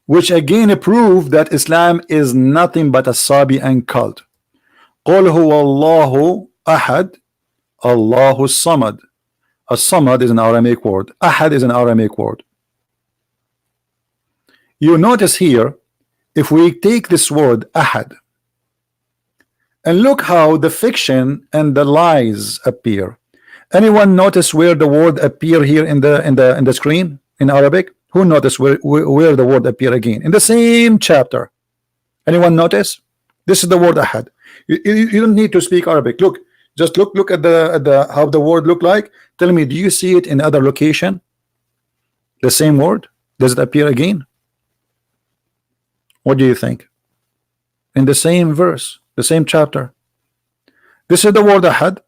which again prove that Islam is nothing but a Sabian cult. قُلْ هُوَ اللَّهُ أَحَدٌ اللَّهُ الصَّمَدُ. As-Samad is an Aramaic word. Ahad is an Aramaic word. You notice here, if we take this word Ahad and look how the fiction and the lies appear. Anyone notice where the word appear here in the screen in Arabic? Who noticed where the word appear again in the same chapter? Anyone notice? This is the word Ahad. You don't need to speak Arabic. Look, just look at the how the word look like. Tell me, do you see it in other location? The same word? Does it appear again? What do you think? In the same verse, the same chapter. This is the word Ahad.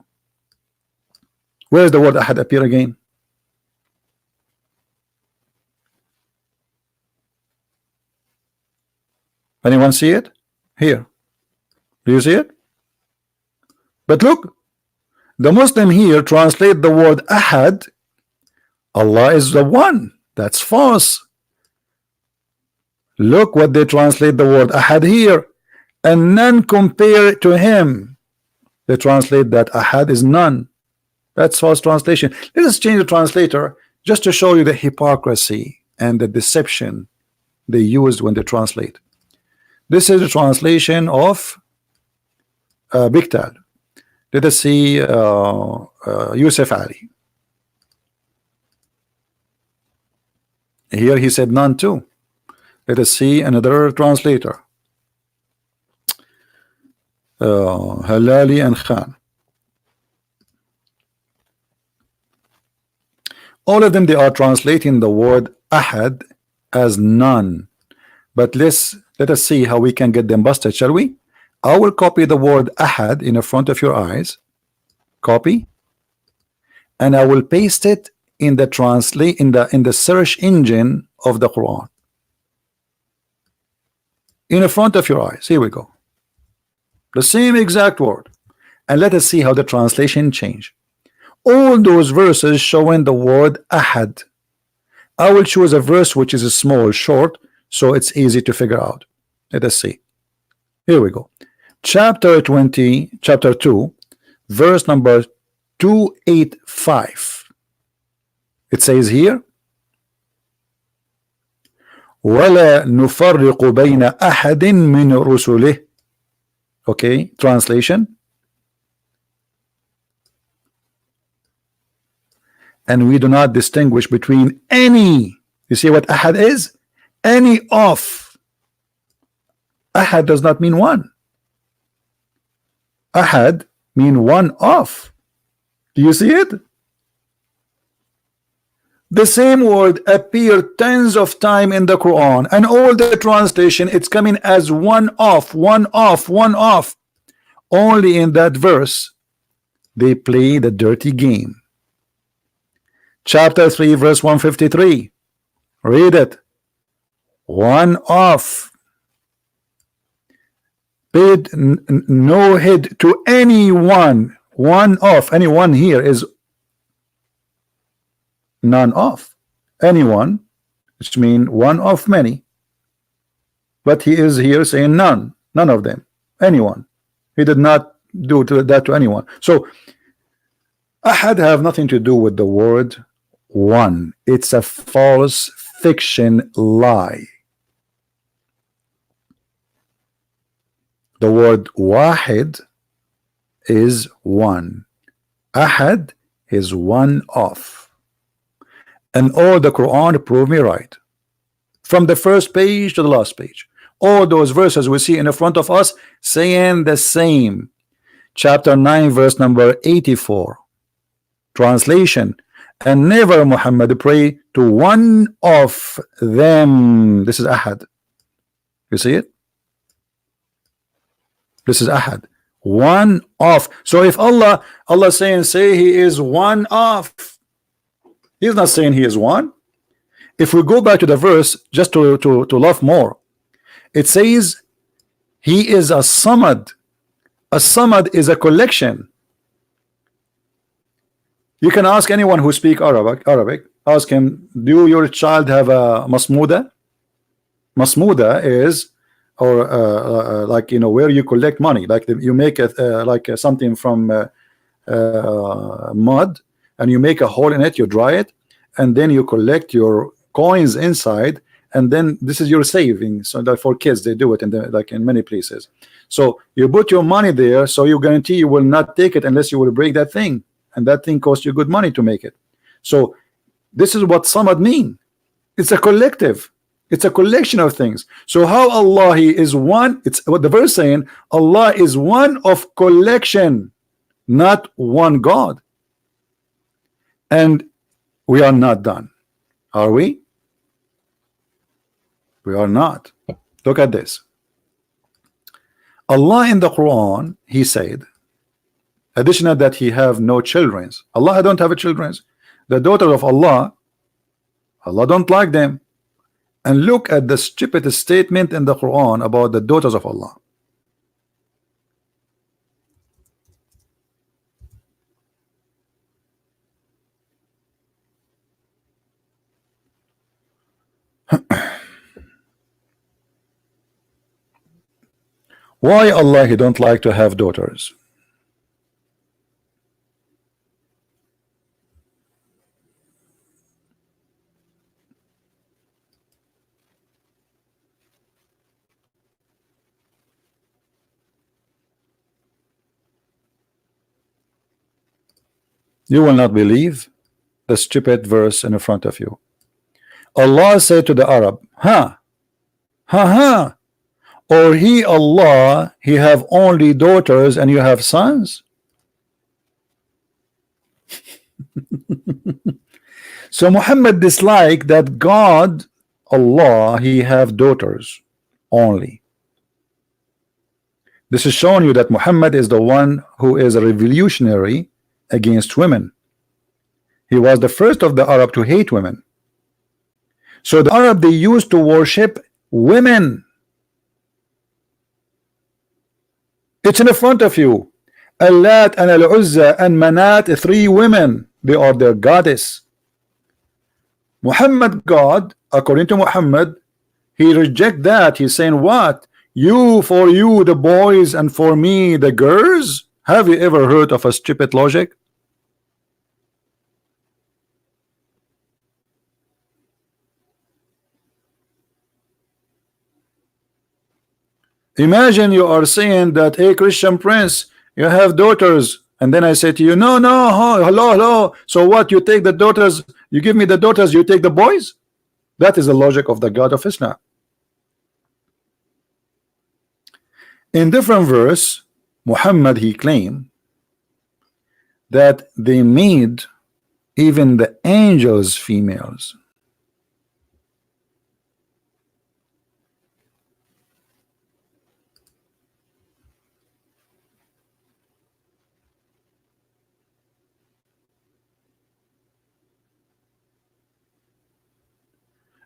Where does the word Ahad appear again? Anyone see it? Here. Do you see it? But look, the Muslim here translate the word Ahad. Allah is the one. That's false. Look what they translate the word Ahad here, and none compare to him. They translate that Ahad is none. That's false translation. Let us change the translator just to show you the hypocrisy and the deception they used when they translate. This is the translation of Biktal. Let us see Yusuf Ali. Here he said none too. Let us see another translator. Halali and Khan. All of them, they are translating the word ahad as none. But let us see how we can get them busted, shall we? I will copy the word ahad in the front of your eyes. Copy. And I will paste it in the search engine of the Quran. In the front of your eyes. Here we go. The same exact word. And let us see how the translation change. All those verses showing the word ahad. I will choose a verse which is small, short, so it's easy to figure out. Let us see. Here we go. Chapter 20, chapter 2, verse number 285. It says here, وَلَا نُفَرِّقُ بَيْنَ أَحَدٍ مِّن رُسُلِهِ. Okay, translation. And we do not distinguish between any. You see what ahad is? Any of. Ahad does not mean one. Ahad mean one of. Do you see it? The same word appeared tens of times in the Quran, and all the translation it's coming as one off, one off, one off. Only in that verse they play the dirty game. Chapter 3, verse 153. Read it. One off. Paid no heed to anyone. One off. Anyone here is none of. Anyone, which means one of many. But he is here saying none. None of them. Anyone. He did not do that to anyone. So ahad have nothing to do with the word one. It's a false fiction lie. The word wahid is one. Ahad is one of. And all the Quran prove me right. From the first page to the last page. All those verses we see in the front of us saying the same. Chapter 9, verse number 84. Translation. And never Muhammad pray to one of them. This is ahad. You see it? This is ahad. One of. So if Allah saying say he is one of, he's not saying he is one. If we go back to the verse just to love more, it says he is a samad. A samad is a collection. You can ask anyone who speak Arabic, ask him, do your child have a masmuda? Masmuda is, or like, you know, where you collect money, like you make something from mud, and you make a hole in it, you dry it, and then you collect your coins inside, and then this is your savings. So that for kids they do it like in many places. So you put your money there, so you guarantee you will not take it unless you will break that thing. And that thing costs you good money to make it. So this is what samad mean. It's a collective. It's a collection of things. So how Allah he is one? It's what the verse saying. Allah is one of collection, not one God. And we are not done. Are we? We are not. Look at this. Allah in the Quran, he said, additional that he have no children. Allah don't have a children. The daughter of Allah don't like them. And look at the stupid statement in the Quran about the daughters of Allah. Why Allah he don't like to have daughters? You will not believe the stupid verse in front of you. Allah said to the Arab, ha, ha, ha, Or he, Allah, he have only daughters and you have sons? So Muhammad disliked that God, Allah, he have daughters only. This is showing you that Muhammad is the one who is a revolutionary against women. He was the first of the Arab to hate women. So the Arab, they used to worship women. It's in the front of you. Allat and Al-Uzza and Manat, 3 women. They are their goddess. Muhammad, God, according to Muhammad, he reject that. He's saying, what? You, for you, the boys, and for me, the girls? Have you ever heard of a stupid logic? Imagine you are saying that, hey, Christian Prince, you have daughters, and then I say to you, no, no, hello. So what? You take the daughters, you give me the daughters, you take the boys? That is the logic of the God of Islam. In different verse, Muhammad, he claimed that they made even the angels females.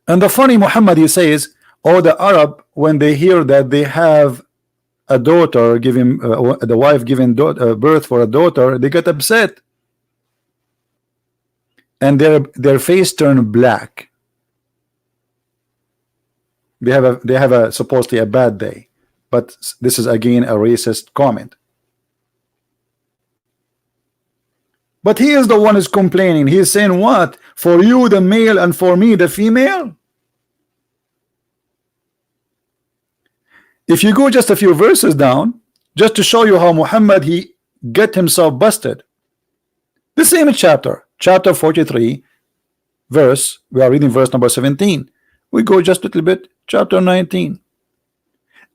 And the funny Muhammad, he says, oh, the Arab, when they hear that they have a daughter giving the wife giving birth for a daughter, they get upset and their face turn black. They have a supposedly a bad day, but this is again a racist comment. But he is the one who's complaining. He is saying, what? For you the male and for me the female? If you go just a few verses down, just to show you how Muhammad, he get himself busted. The same chapter 43, verse, we are reading verse number 17. We go just a little bit, chapter 19.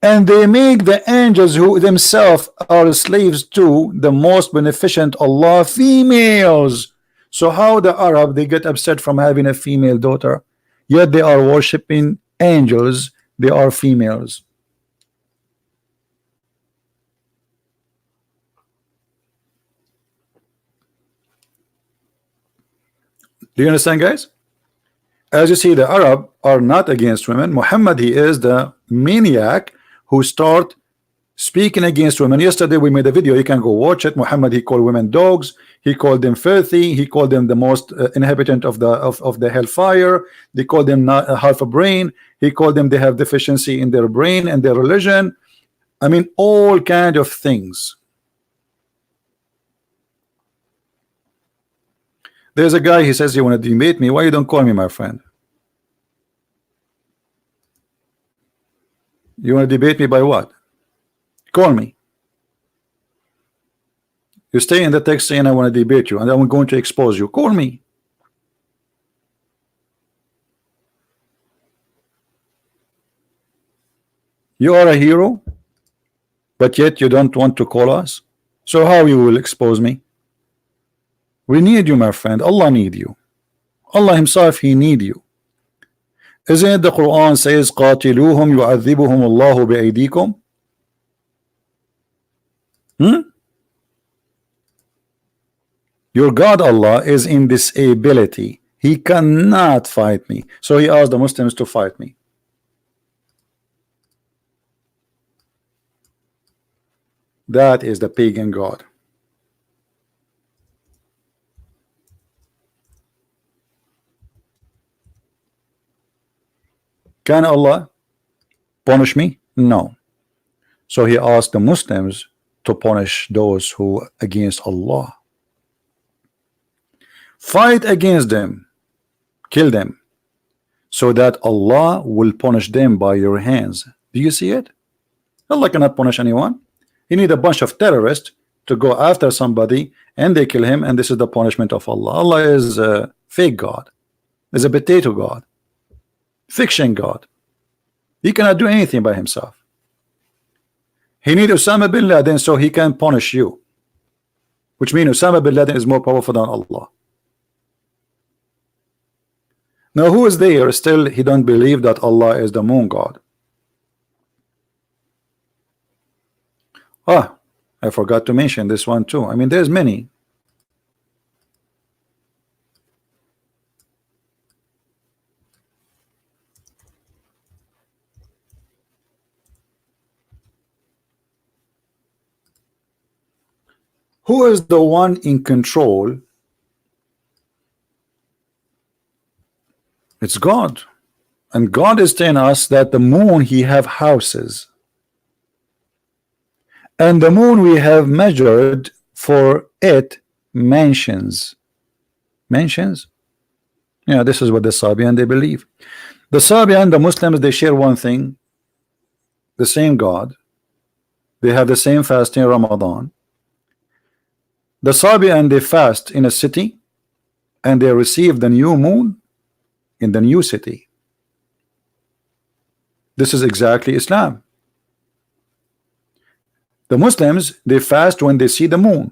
And they make the angels who themselves are slaves to the most beneficent Allah females. So how the Arab, they get upset from having a female daughter, yet they are worshiping angels, they are females. Do you understand, guys? As you see, the Arab are not against women. Muhammad, he is the maniac who start speaking against women. Yesterday we made a video, you can go watch it. Muhammad, he called women dogs, he called them filthy, he called them the most inhabitant of the hellfire, they called them not half a brain, he called them they have deficiency in their brain and their religion. I mean, all kind of things. There's a guy, he says, you want to debate me, why you don't call me my friend? You want to debate me by what? Call me. You stay in the text saying I want to debate you and I'm going to expose you. Call me. You are a hero, but yet you don't want to call us. So how you will expose me? We need you, my friend. Allah need you. Allah himself, he need you. Isn't it the Quran says قاتلوهم يعذبهم الله بأيديكم? Your God Allah is in disability. He cannot fight me. So he asked the Muslims to fight me. That is the pagan God. Can Allah punish me? No. So he asked the Muslims to punish those who against Allah. Fight against them, kill them, so that Allah will punish them by your hands. Do you see it? Allah cannot punish anyone. He need a bunch of terrorists to go after somebody and they kill him, and this is the punishment of Allah. Allah is a fake God, is a potato God, fiction God. He cannot do anything by himself. He need Osama bin Laden so he can punish you, which means Osama bin Laden is more powerful than Allah. Now who is there still he don't believe that Allah is the moon god? Ah, I forgot to mention this one too. I mean, there's many. Who is the one in control? It's God. And God is telling us that the moon he have houses. And the moon we have measured for it mansions. Mansions? Yeah, this is what the Sabian they believe. The Sabian, the Muslims, they share one thing, the same God. They have the same fasting Ramadan. The Sabian, they fast in a city and they receive the new moon in the new city. This is exactly Islam. The Muslims, they fast when they see the moon.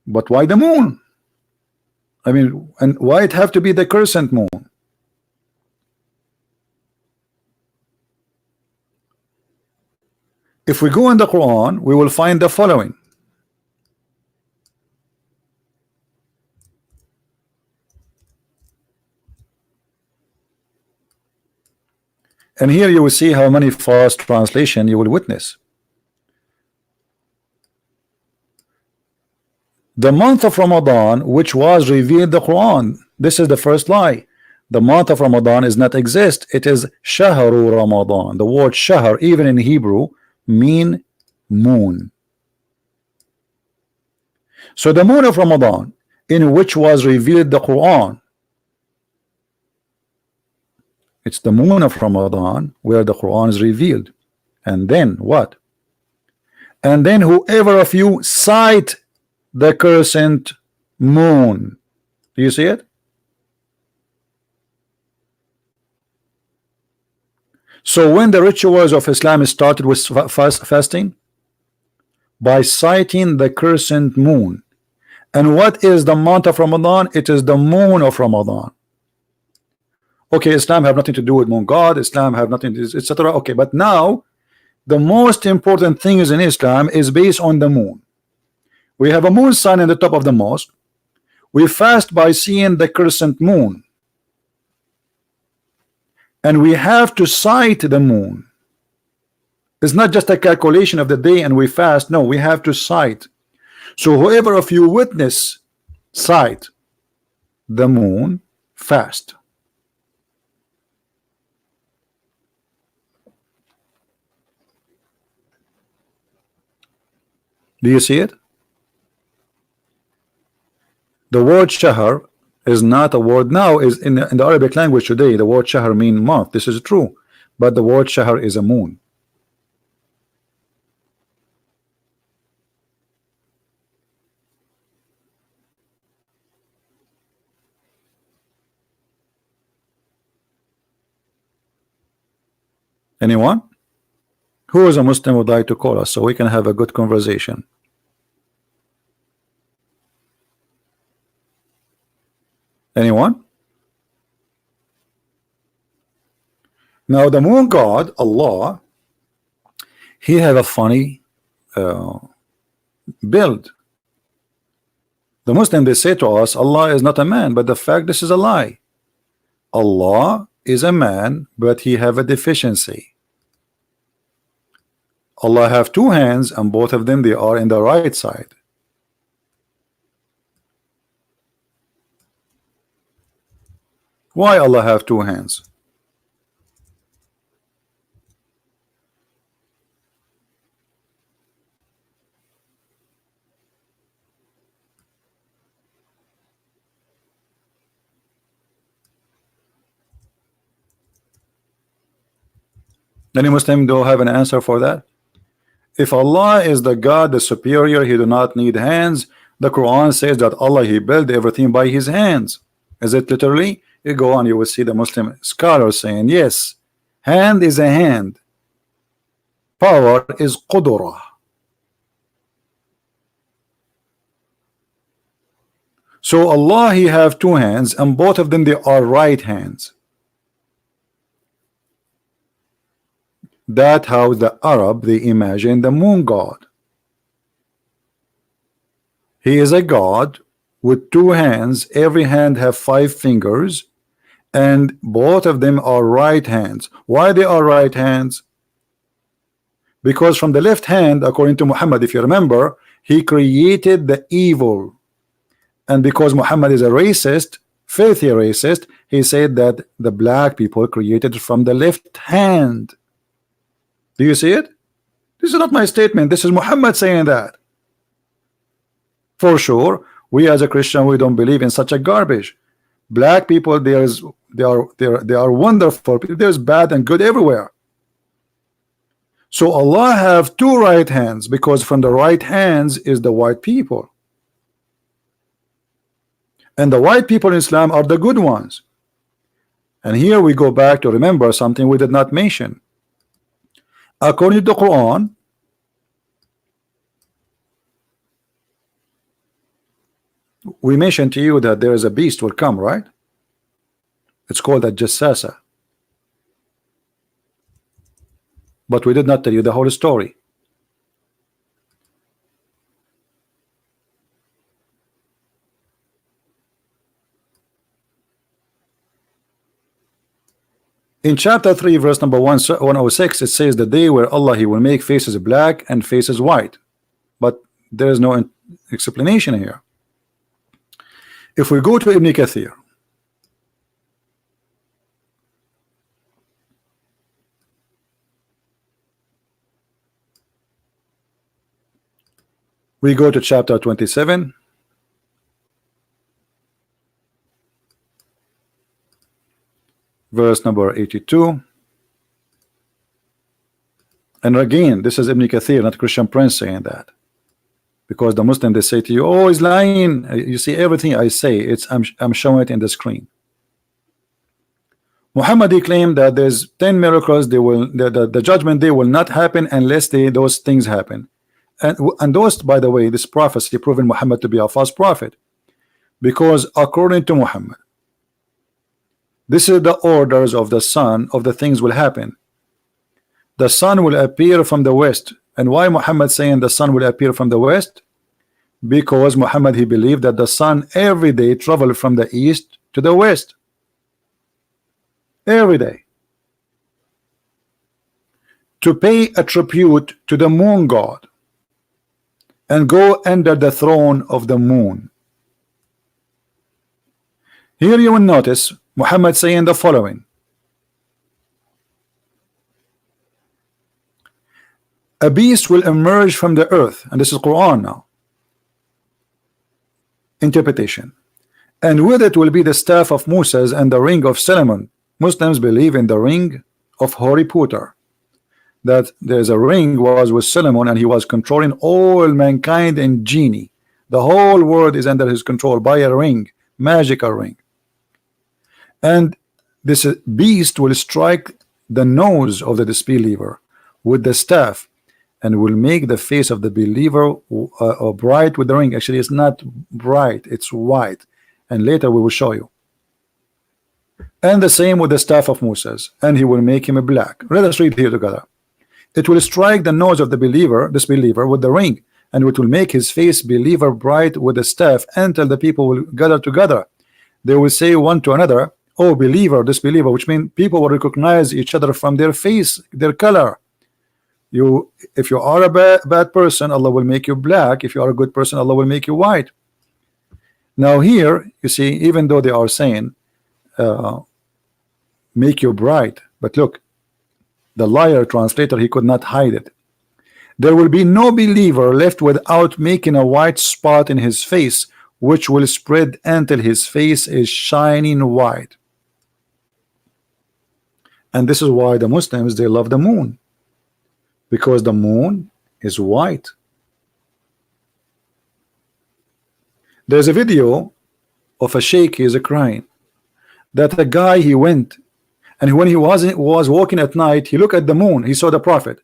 But why the moon? I mean, and why it have to be the crescent moon? If we go in the Quran, we will find the following. And here you will see how many false translation you will witness. The month of Ramadan, which was revealed the Quran, this is the first lie. The month of Ramadan is not exist. It is Shahru Ramadan. The word Shahr, even in Hebrew, mean moon. So the moon of Ramadan, in which was revealed the Quran, it's the moon of Ramadan where the Quran is revealed. And then what? And then whoever of you sight the crescent moon. Do you see it? So when the rituals of Islam started with fasting, by sighting the crescent moon. And what is the month of Ramadan? It is the moon of Ramadan. Okay, Islam have nothing to do with moon god, Islam have nothing to, etc. Okay, but now the most important things in Islam is based on the moon. We have a moon sign in the top of the mosque. We fast by seeing the crescent moon. And we have to sight the moon. It's not just a calculation of the day and we fast. No, we have to sight. So whoever of you witness sight the moon, fast. Do you see it? The word shahr is not a word now, is in the Arabic language today. The word shahr mean month. This is true, but the word shahr is a moon. Anyone? Who is a Muslim would like to call us so we can have a good conversation? Anyone? Now the moon god Allah, he have a funny build. The Muslim, they say to us Allah is not a man, but the fact this is a lie. Allah is a man, but he have a deficiency. Allah have two hands and both of them they are in the right side. Why Allah have two hands? Any Muslim do have an answer for that? If Allah is the God, the superior, he do not need hands. The Quran says that Allah, he built everything by his hands. Is it literally? You go on, you will see the Muslim scholars saying yes, hand is a hand. Power is qudra. So Allah, He have two hands, and both of them they are right hands. That how the Arab they imagine the moon god. He is a god with two hands. Every hand have 5 fingers, and both of them are right hands. Why they are right hands? Because from the left hand, according to Muhammad, if you remember, he created the evil. And because Muhammad is a racist, filthy racist, he said that the black people created from the left hand. Do you see it? This is not my statement. This is Muhammad saying that. For sure, we as a Christian, we don't believe in such a garbage. Black people, they are wonderful. There's bad and good everywhere. So Allah have two right hands, because from the right hands is the white people. And the white people in Islam are the good ones. And here we go back to remember something we did not mention. According to the Quran, we mentioned to you that there is a beast will come, right? It's called a Jassasa. But we did not tell you the whole story. In chapter 3 verse number 106, it says the day where Allah He will make faces black and faces white. But there is no explanation here. If we go to Ibn Kathir, we go to chapter 27, verse number 82. And again, this is Ibn Kathir, not Christian Prince saying that. Because the Muslim, they say to you, oh, he's lying. You see everything I say, I'm showing it in the screen. Muhammad, he claimed that there's 10 miracles, the judgment day will not happen unless those things happen. And those, by the way, this prophecy proven Muhammad to be a false prophet. Because according to Muhammad, this is the orders of the sun of the things will happen. The sun will appear from the west. And why Muhammad saying the sun will appear from the west? Because Muhammad, he believed that the sun every day traveled from the east to the west. Every day. To pay a tribute to the moon god and go under the throne of the moon. Here you will notice Muhammad saying the following. A beast will emerge from the earth, and this is Quran now. Interpretation. And with it will be the staff of Moses and the ring of Solomon. Muslims believe in the ring of Harry Potter. That there's a ring was with Solomon, and he was controlling all mankind and genie. The whole world is under his control by a ring, magical ring. And this beast will strike the nose of the disbeliever with the staff, and will make the face of the believer bright with the ring. Actually, it's not bright, it's white. And later we will show you. And the same with the staff of Moses, and he will make him black. Let us read here together. It will strike the nose of the disbeliever with the ring, and it will make his face believer bright with the staff, until the people will gather together. They will say one to another, oh believer, disbeliever, which means people will recognize each other from their face, their color. If you are a bad person, Allah will make you black. If you are a good person, Allah will make you white. Now here you see, even though they are saying make you bright, but look, the liar translator, he could not hide it. There will be no believer left without making a white spot in his face, which will spread until his face is shining white. And this is why the Muslims, they love the moon, because the moon is white. There's a video of a sheikh, he is crying, that a guy, he went, and when he was walking at night, he looked at the moon, he saw the prophet.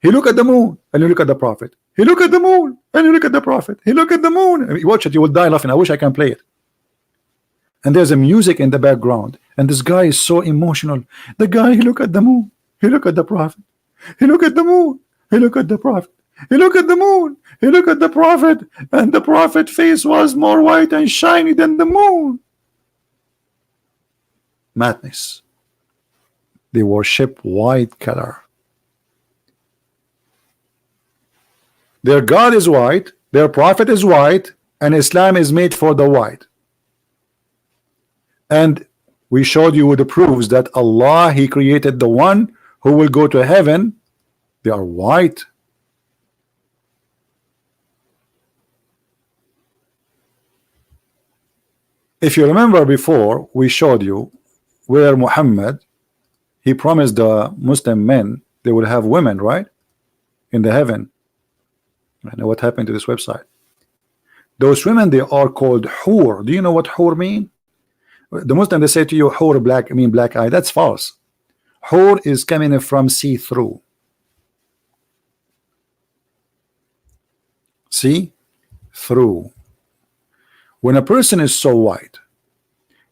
He look at the moon and you look at the prophet. He look at the moon and you look at the prophet. He look at the moon. And you watch it, you will die laughing. I wish I can play it. And there's a music in the background, and this guy is so emotional. The guy, he look at the moon, he look at the prophet, he look at the moon, he look at the prophet, he look at the moon, he look at the prophet, and the prophet face was more white and shiny than the moon. Madness. They worship white color. Their God is white, their prophet is white, and Islam is made for the white. And we showed you the proofs that Allah, He created the one who will go to heaven. They are white. If you remember before, we showed you where Muhammad, he promised the Muslim men they would have women, right, in the heaven. I know what happened to this website. Those women, they are called hur. Do you know what hur mean? The Muslim, they say to you, hur black, I mean black eye. That's false. Hur is coming from see-through. See through. When a person is so white,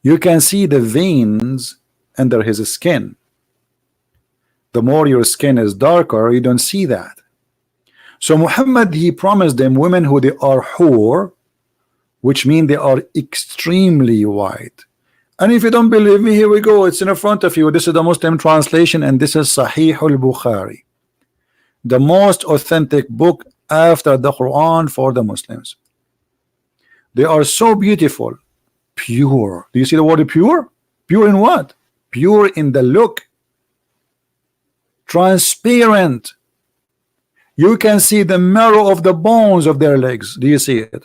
you can see the veins under his skin. The more your skin is darker, you don't see that. So Muhammad, he promised them women who they are hur, which mean they are extremely white. And if you don't believe me, here we go. It's in front of you. This is the Muslim translation, and this is Sahih al-Bukhari, the most authentic book after the Quran for the Muslims. They are so beautiful, pure. Do you see the word pure? Pure in what? Pure in the look. Transparent. You can see the marrow of the bones of their legs. Do you see it?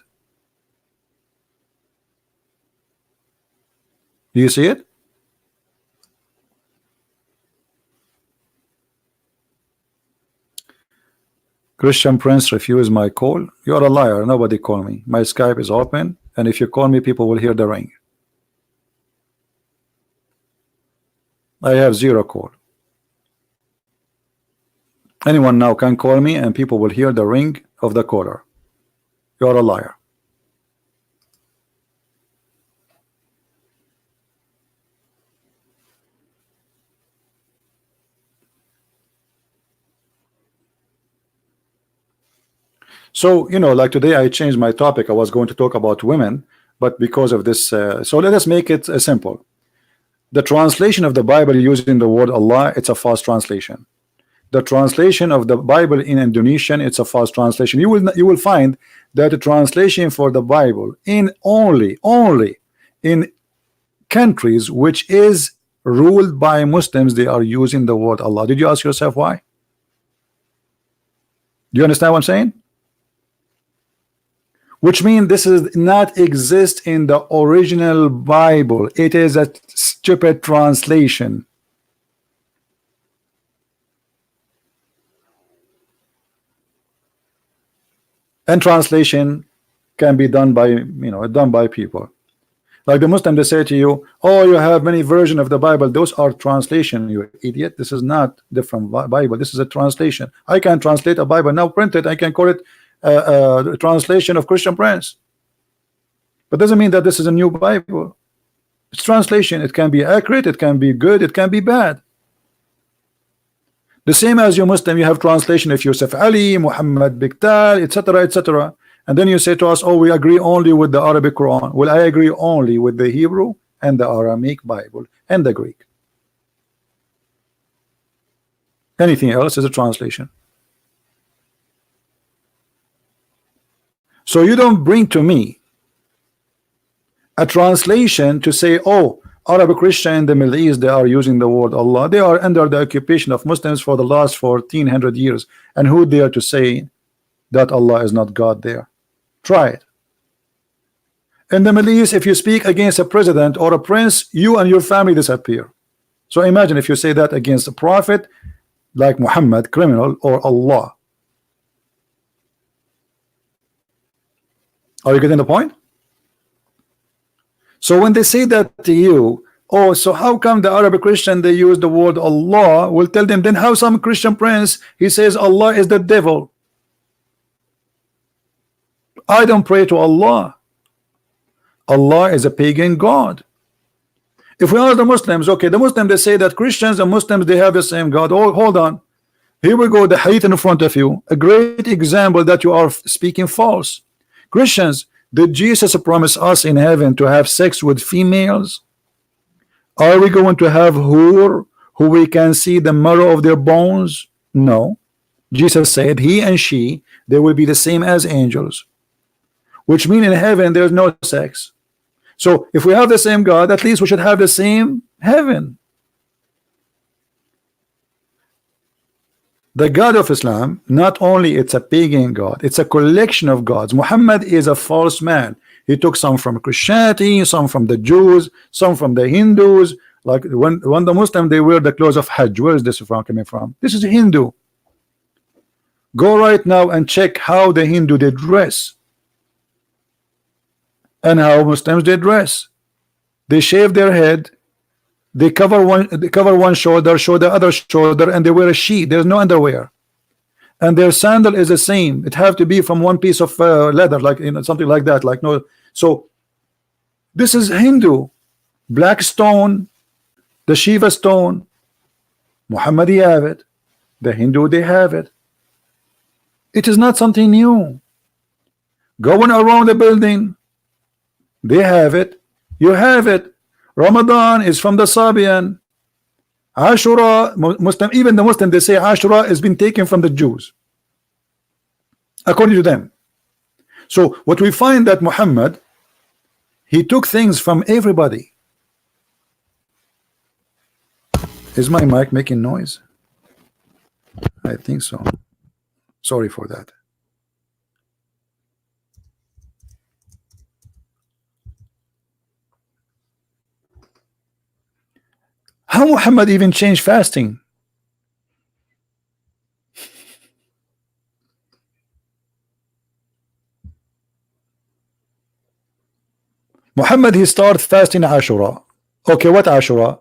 Do you see it? Christian Prince refused my call. You're a liar. Nobody call me. My Skype is open, and if you call me, people will hear the ring. I have 0 call. Anyone now can call me, and people will hear the ring of the caller. You're a liar. So, you know, like today I changed my topic. I was going to talk about women, but because of this, so let us make it simple. The translation of the Bible using the word Allah, it's a false translation. The translation of the Bible in Indonesian, it's a false translation. You will find that the translation for the Bible in only in countries which is ruled by Muslims, they are using the word Allah. Did you ask yourself why? Do you understand what I'm saying? Which means this is not exist in the original Bible. It is a stupid translation. And translation can be done by, you know, done by people. Like the Muslim, they say to you, oh, you have many versions of the Bible. Those are translation, you idiot. This is not different Bible. This is a translation. I can translate a Bible now, print it. I can call it translation of Christian Prince, but doesn't mean that this is a new Bible. It's translation. It can be accurate, it can be good, it can be bad. The same as you Muslim, you have translation of Yusuf Ali, Muhammad Biktal, etc., etc., and then you say to us, oh, we agree only with the Arabic Quran. Well, I agree only with the Hebrew and the Aramaic Bible and the Greek. Anything else is a translation. So you don't bring to me a translation to say, oh, Arabic Christian in the Middle East, they are using the word Allah. They are under the occupation of Muslims for the last 1400 years. And who dare to say that Allah is not God there? Try it. In the Middle East, if you speak against a president or a prince, you and your family disappear. So imagine if you say that against a prophet like Muhammad, criminal, or Allah. Are you getting the point? So when they say that to you, Oh, so how come the Arabic Christian they use the word Allah? We'll tell them, then how some Christian prince he says Allah is the devil? I don't pray to Allah. Allah is a pagan god. If we are the Muslims, okay, the Muslims they say that Christians and Muslims they have the same God. Oh, hold on. Here we go, the hadith in front of you, a great example that you are speaking false. Christians, did Jesus promise us in heaven to have sex with females? Are we going to have who we can see the marrow of their bones? No. Jesus said he and she they will be the same as angels, which means in heaven there's no sex. So if we have the same God, at least we should have the same heaven. The God of Islam, not only it's a pagan God, it's a collection of gods. Muhammad is a false man. He took some from Christianity, some from the Jews, some from the Hindus. Like when the Muslim they wear the clothes of Hajj. Where is this from coming from? This is Hindu. Go right now and check how the Hindu they dress and how Muslims they dress. They shave their head. They cover one shoulder, show the other shoulder, and they wear a sheet. There's no underwear, and their sandal is the same. It have to be from one piece of leather, like something like that. Like no, so this is Hindu. Black stone, the Shiva stone. Muhammadi have it. The Hindu they have it. It is not something new. Going around the building, they have it. You have it. Ramadan is from the Sabian. Ashura, Muslim, even the Muslim they say Ashura has been taken from the Jews, according to them. So what we find that Muhammad he took things from everybody. Is my mic making noise? I think so. Sorry for that. How Muhammad even changed fasting? Muhammad he started fasting Ashura. Okay, what Ashura?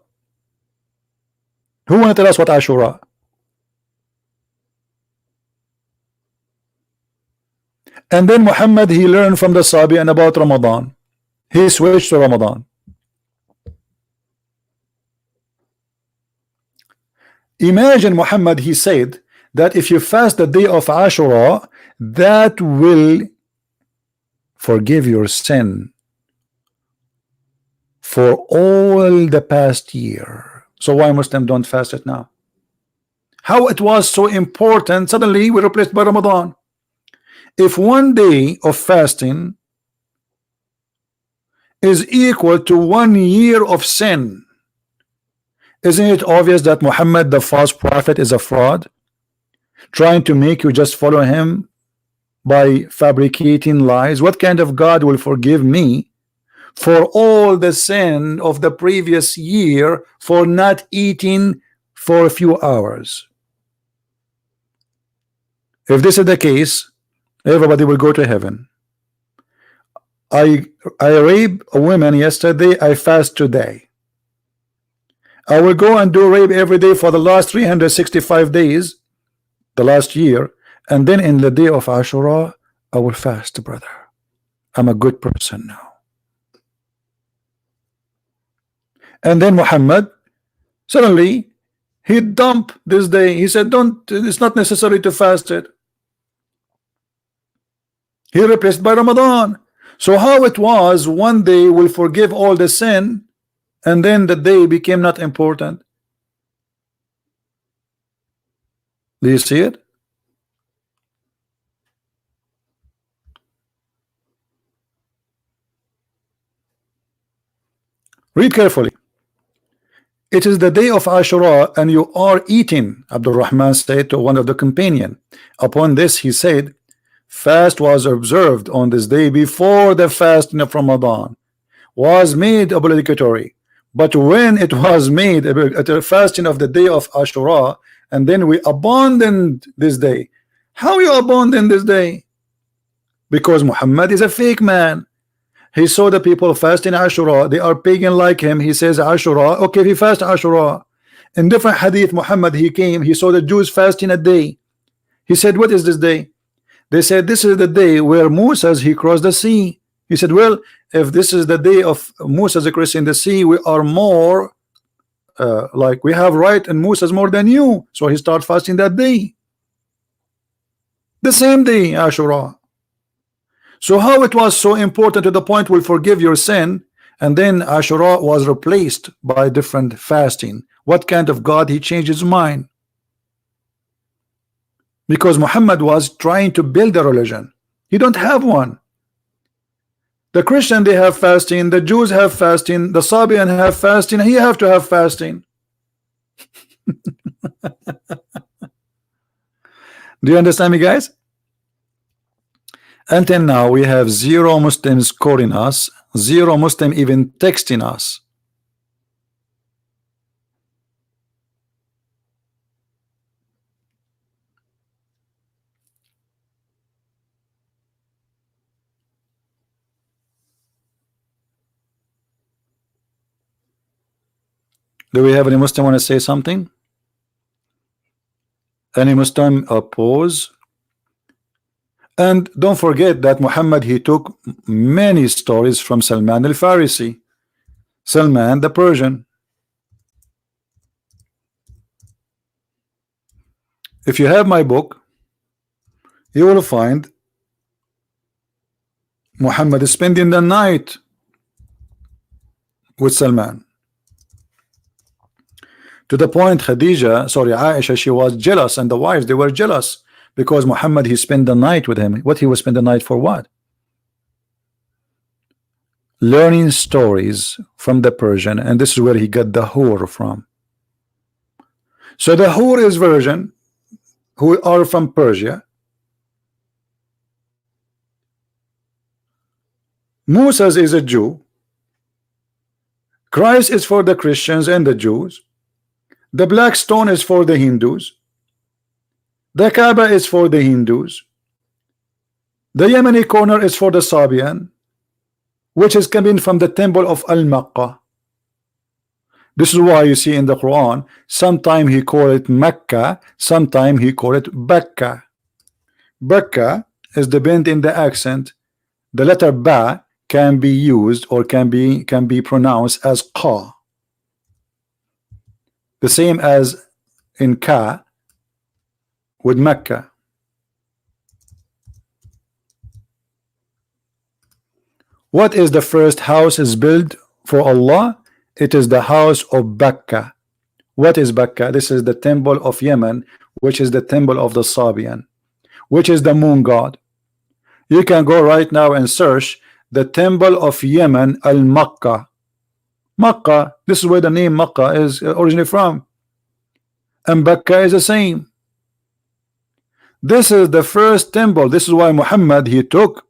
Who want to tell us what Ashura? And then Muhammad he learned from the Sabian about Ramadan. He switched to Ramadan. Imagine Muhammad he said that if you fast the day of Ashura, that will forgive your sin for all the past year. So why Muslims don't fast it now? How it was so important suddenly we replaced by Ramadan. If one day of fasting is equal to 1 year of sin, isn't it obvious that Muhammad the false prophet is a fraud, trying to make you just follow him by fabricating lies? What kind of God will forgive me for all the sin of the previous year for not eating for a few hours? If this is the case, everybody will go to heaven. I raped a woman yesterday, I fast today. I will go and do rape every day for the last 365 days, the last year, and then in the day of Ashura, I will fast, brother. I'm a good person now. And then Muhammad, suddenly, he dumped this day. He said, it's not necessary to fast it. He replaced by Ramadan. So how it was, one day will forgive all the sin, and then the day became not important. Do you see it? Read carefully. It is the day of Ashura and you are eating, Abdul Rahman said to one of the companion. Upon this he said, fast was observed on this day before the fasting of Ramadan was made obligatory. But when it was made at the fasting of the day of Ashura, and then we abandoned this day. How you abandon this day? Because Muhammad is a fake man. He saw the people fasting Ashura. They are pagan like him. He says Ashura. Okay, if he fast Ashura. In different hadith, Muhammad, he came. He saw the Jews fasting a day. He said, what is this day? They said, this is the day where Moses, he crossed the sea. He said, well, if this is the day of Moses crossing the sea, we are more like we have right and Moses more than you. So he started fasting that day. The same day, Ashura. So how it was so important to the point will forgive your sin, and then Ashura was replaced by different fasting. What kind of God he changed his mind? Because Muhammad was trying to build a religion. He don't have one. The Christian, they have fasting, the Jews have fasting, the Sabian have fasting, he have to have fasting. Do you understand me, guys? Until now we have 0 Muslims calling us, 0 Muslim even texting us. Do we have any Muslim want to say something? Any Muslim oppose? And don't forget that Muhammad, he took many stories from Salman al-Farisi, Salman the Persian. If you have my book, you will find Muhammad is spending the night with Salman. To the point Aisha, she was jealous, and the wives, they were jealous because Muhammad, he spent the night with him. What he was spend the night for? What? Learning stories from the Persian, and this is where he got the hur from. So the hur is version who are from Persia. Moses is a Jew. Christ is for the Christians and the Jews. The black stone is for the Hindus. The Kaaba is for the Hindus. The Yemeni corner is for the Sabian, which is coming from the temple of Al-Makkah. This is why you see in the Quran, sometime he call it Mecca, sometime he call it Bakka. Bakka is the bend in the accent. The letter Ba can be used or can be pronounced as Qa. The same as in Ka with Mecca. What is the first house is built for Allah? It is the house of Bakka. What is Bakka? This is the temple of Yemen, which is the temple of the Sabian, which is the moon god. You can go right now and search the temple of Yemen, Al-Makkah. Makkah, this is where the name Makkah is originally from, and Bakka is the same. This is the first temple. This is why Muhammad, he took,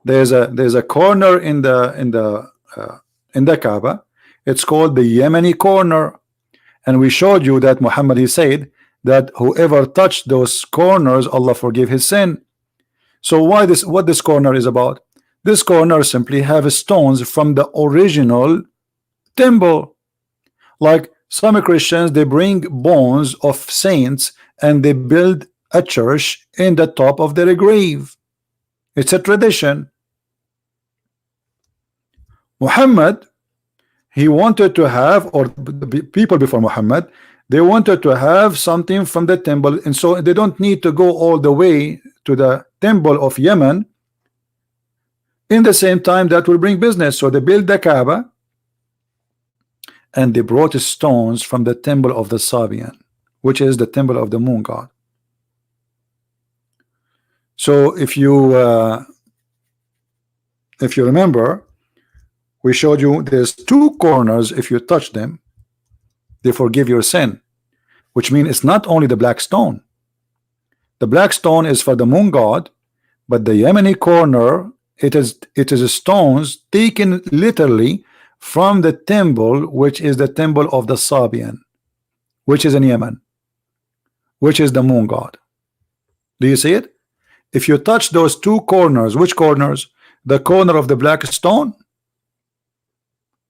there's a corner in the Kaaba. It's called the Yemeni corner, and we showed you that Muhammad, he said that whoever touched those corners, Allah forgive his sin. So what this corner is about? This corner simply have stones from the original temple. Like some Christians, they bring bones of saints and they build a church in the top of their grave. It's a tradition. Muhammad, he wanted to have, or the people before Muhammad, they wanted to have something from the temple, and so they don't need to go all the way to the temple of Yemen. In the same time, that will bring business. So they built the Kaaba, and they brought stones from the temple of the Sabian, which is the temple of the moon god. So if you remember, we showed you there's two corners. If you touch them, they forgive your sin, which means it's not only the black stone. The black stone is for the moon god, but the Yemeni corner, it is stones taken literally from the temple, which is the temple of the Sabian, which is in Yemen, which is the moon god. Do you see it? If you touch those two corners, which corners? the corner of the black stone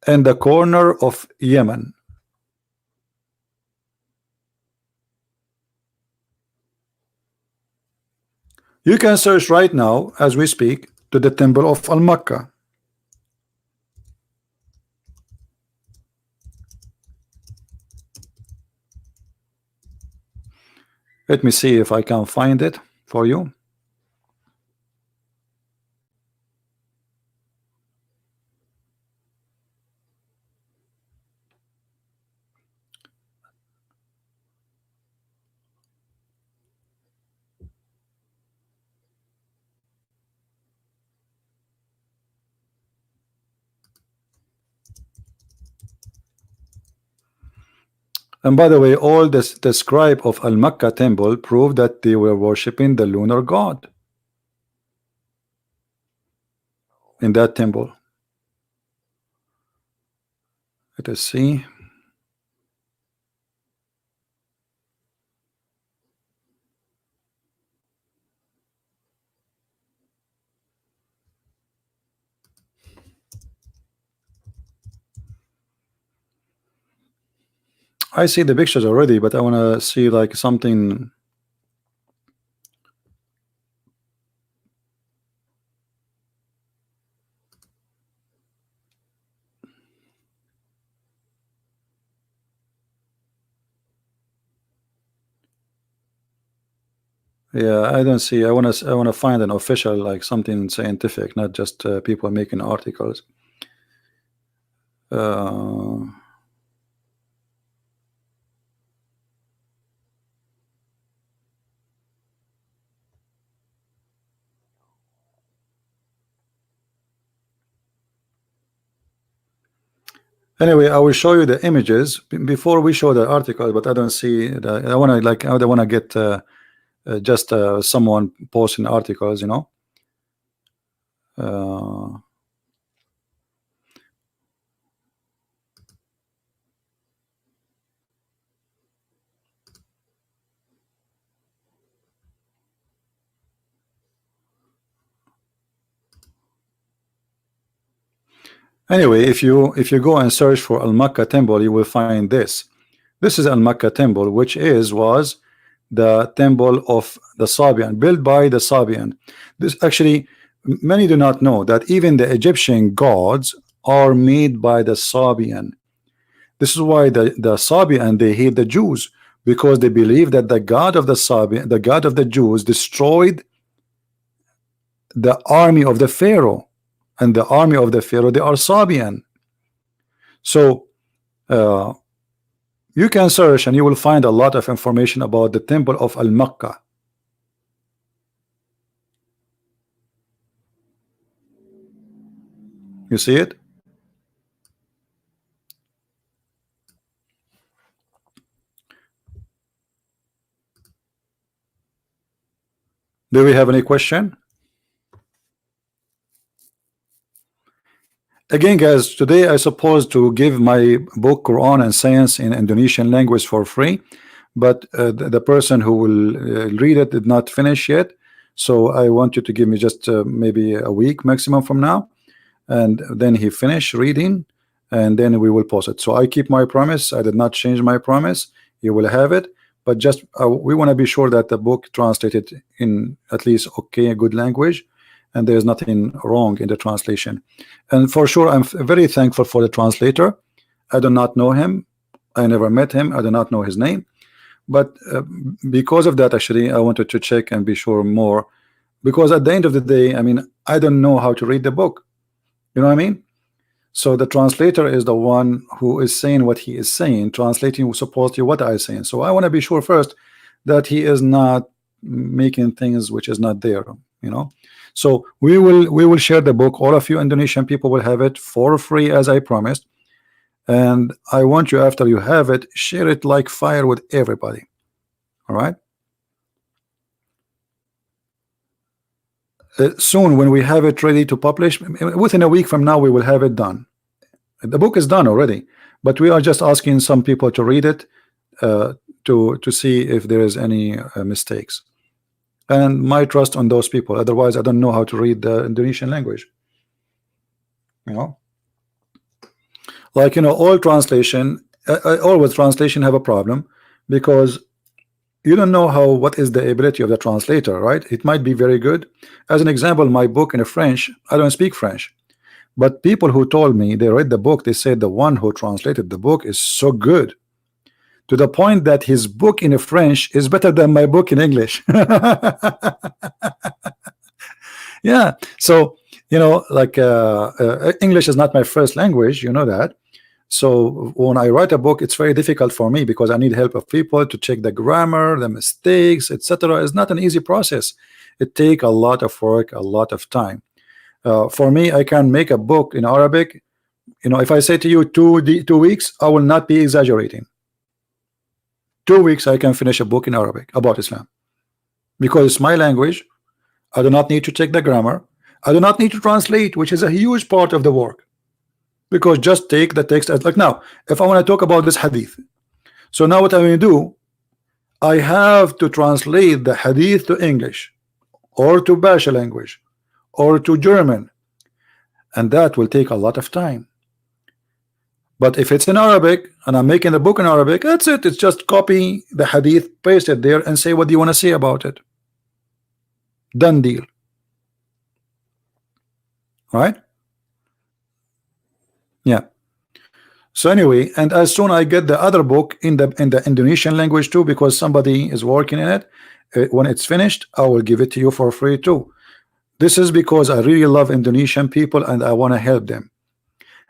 and the corner of Yemen. You can search right now as we speak to the temple of Al-Makkah. Let me see if I can find it for you. And by the way, all this, the scribe of Al-Makkah temple proved that they were worshiping the lunar god in that temple. Let us see. I see the pictures already, but I want to see like something. Yeah, I don't see. I want to find an official, like something scientific, not just people making articles. Anyway, I will show you the images before we show the article, but I don't see the, I want to like, I don't want to get just someone posting articles, you know. Anyway, if you go and search for Al-Makkah temple, you will find this. This is Al-Makkah temple, which was the temple of the Sabian, built by the Sabian. This actually, many do not know that even the Egyptian gods are made by the Sabian. This is why the Sabian, they hate the Jews, because they believe that the God of the Sabian, the God of the Jews, destroyed the army of the Pharaoh. And the army of the Pharaoh, they are Sabian. So you can search and you will find a lot of information about the temple of Al-Makkah. You see it? Do we have any question? Again, guys, today I supposed to give my book Quran and Science in Indonesian language for free, but the person who will read it did not finish yet. So I want you to give me just maybe a week maximum from now, and then he finish reading, and then we will post it. So I keep my promise. I did not change my promise. You will have it, but just we want to be sure that the book translated in at least okay, a good language, and there's nothing wrong in the translation. And for sure, I'm very thankful for the translator. I do not know him. I never met him. I do not know his name. But because of that, actually, I wanted to check and be sure more. Because at the end of the day, I mean, I don't know how to read the book. You know what I mean? So the translator is the one who is saying what he is saying, translating supposedly what I am saying. So I want to be sure first that he is not making things which is not there, you know. So we will share the book. All of you Indonesian people will have it for free, as I promised. And I want you, after you have it, share it like fire with everybody. All right. Soon, when we have it ready to publish, within a week from now, we will have it done. The book is done already, but we are just asking some people to read it to see if there is any mistakes. And my trust on those people. Otherwise, I don't know how to read the Indonesian language. You know, like, you know, all translation, always translation have a problem, because you don't know what is the ability of the translator, right? It might be very good. As an example, my book in French, I don't speak French, but people who told me they read the book, they said the one who translated the book is so good, to the point that his book in French is better than my book in English. Yeah, so you know, like English is not my first language, you know that. So when I write a book, it's very difficult for me because I need help of people to check the grammar, the mistakes, etc. It's not an easy process. It takes a lot of work, a lot of time. For me, I can make a book in Arabic. You know, if I say to you 2 weeks, I will not be exaggerating. 2 weeks, I can finish a book in Arabic about Islam, because it's my language. I do not need to check the grammar. I do not need to translate, which is a huge part of the work. Because just take the text as, like, now if I want to talk about this hadith, so now what I'm going to do, I have to translate the hadith to English or to Basha language or to German, and that will take a lot of time. But if it's in Arabic and I'm making the book in Arabic, that's it. It's just copy the hadith, paste it there, and say what do you want to say about it. Done deal. Right? Yeah. So anyway, and as soon I get the other book in the Indonesian language too, because somebody is working in it, when it's finished, I will give it to you for free too. This is because I really love Indonesian people and I want to help them.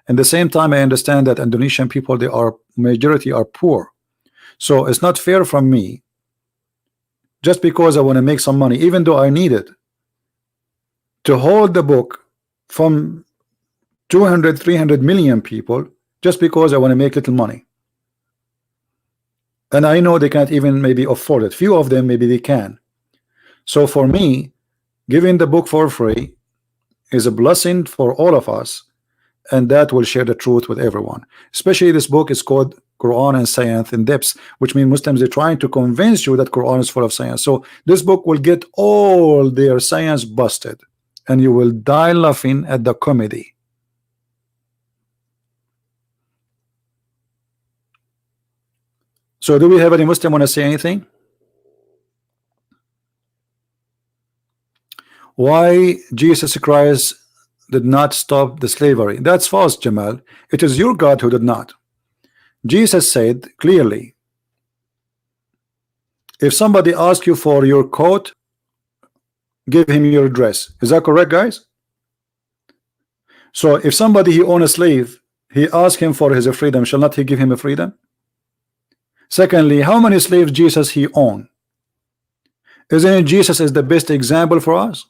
At the same time, I understand that Indonesian people, they are majority are poor, so it's not fair from me, just because I want to make some money, even though I need it, to hold the book from 200, 300 million people, just because I want to make little money. And I know they can't even maybe afford it. Few of them maybe they can. So for me, giving the book for free is a blessing for all of us, and that will share the truth with everyone. Especially this book is called Quran and Science in Depths, which means Muslims are trying to convince you that Quran is full of science. So this book will get all their science busted, and you will die laughing at the comedy. So do we have any Muslim want to say anything? Why Jesus Christ did not stop the slavery? That's false, Jamal. It is your God who did not. Jesus said clearly, if somebody asks you for your coat, give him your dress. Is that correct, guys? So if somebody he own a slave, he asks him for his freedom, shall not he give him a freedom? Secondly, how many slaves Jesus he owned? Isn't it Jesus is the best example for us?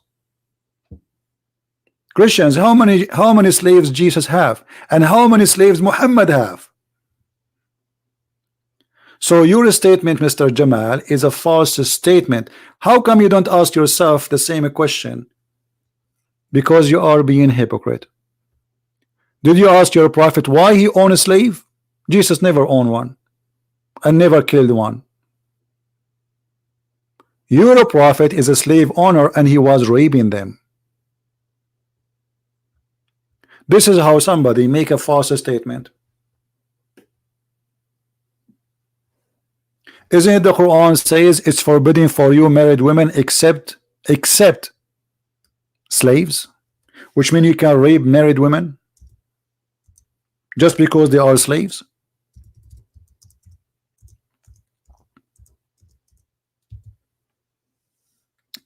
Christians, how many slaves Jesus have, and how many slaves Muhammad have? So your statement, Mr. Jamal, is a false statement. How come you don't ask yourself the same question? Because you are being hypocrite. Did you ask your prophet why he owned a slave? Jesus never owned one and never killed one. Your prophet is a slave owner and he was raping them. This is how somebody make a false statement. Isn't it the Quran says it's forbidden for you married women except slaves, which means you can rape married women just because they are slaves?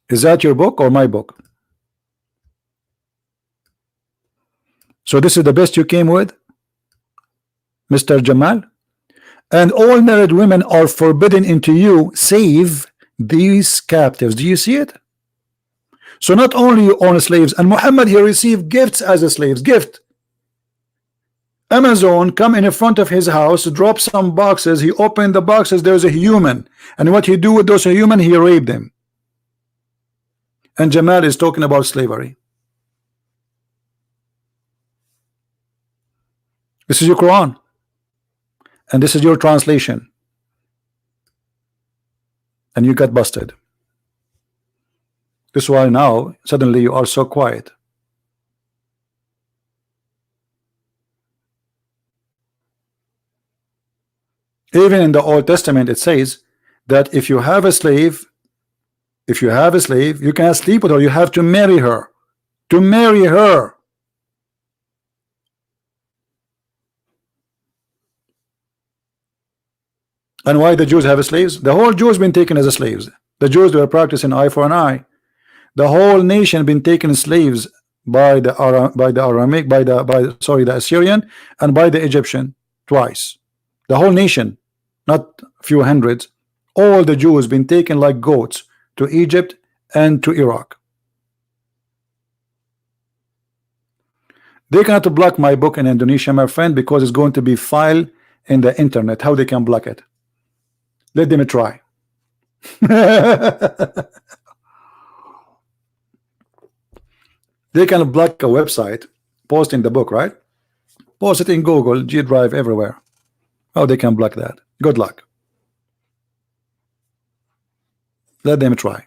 Is that your book or my book? So this is the best you came with, Mr. Jamal? And all married women are forbidden into you, save these captives. Do you see it? So not only you own slaves, and Muhammad he received gifts as a slaves. Gift. Amazon come in front of his house, drop some boxes. He opened the boxes. There's a human, and what he do with those human? He raped them. And Jamal is talking about slavery. This is your Quran, and this is your translation, and you got busted. This is why now suddenly you are so quiet. Even in the Old Testament it says that if you have a slave, you cannot sleep with her, you have to marry her. To marry her. And why the Jews have slaves? The whole Jews been taken as slaves. The Jews were practicing eye for an eye. The whole nation been taken as slaves by the Aramic, by the Assyrian, and by the Egyptian twice. The whole nation, not a few hundreds. All the Jews been taken like goats to Egypt and to Iraq. They cannot block my book in Indonesia, my friend, because it's going to be filed in the internet. How they can block it? Let them try. They can block a website posting the book, right? Post it in Google, G Drive, everywhere. How they can block that? Good luck. Let them try.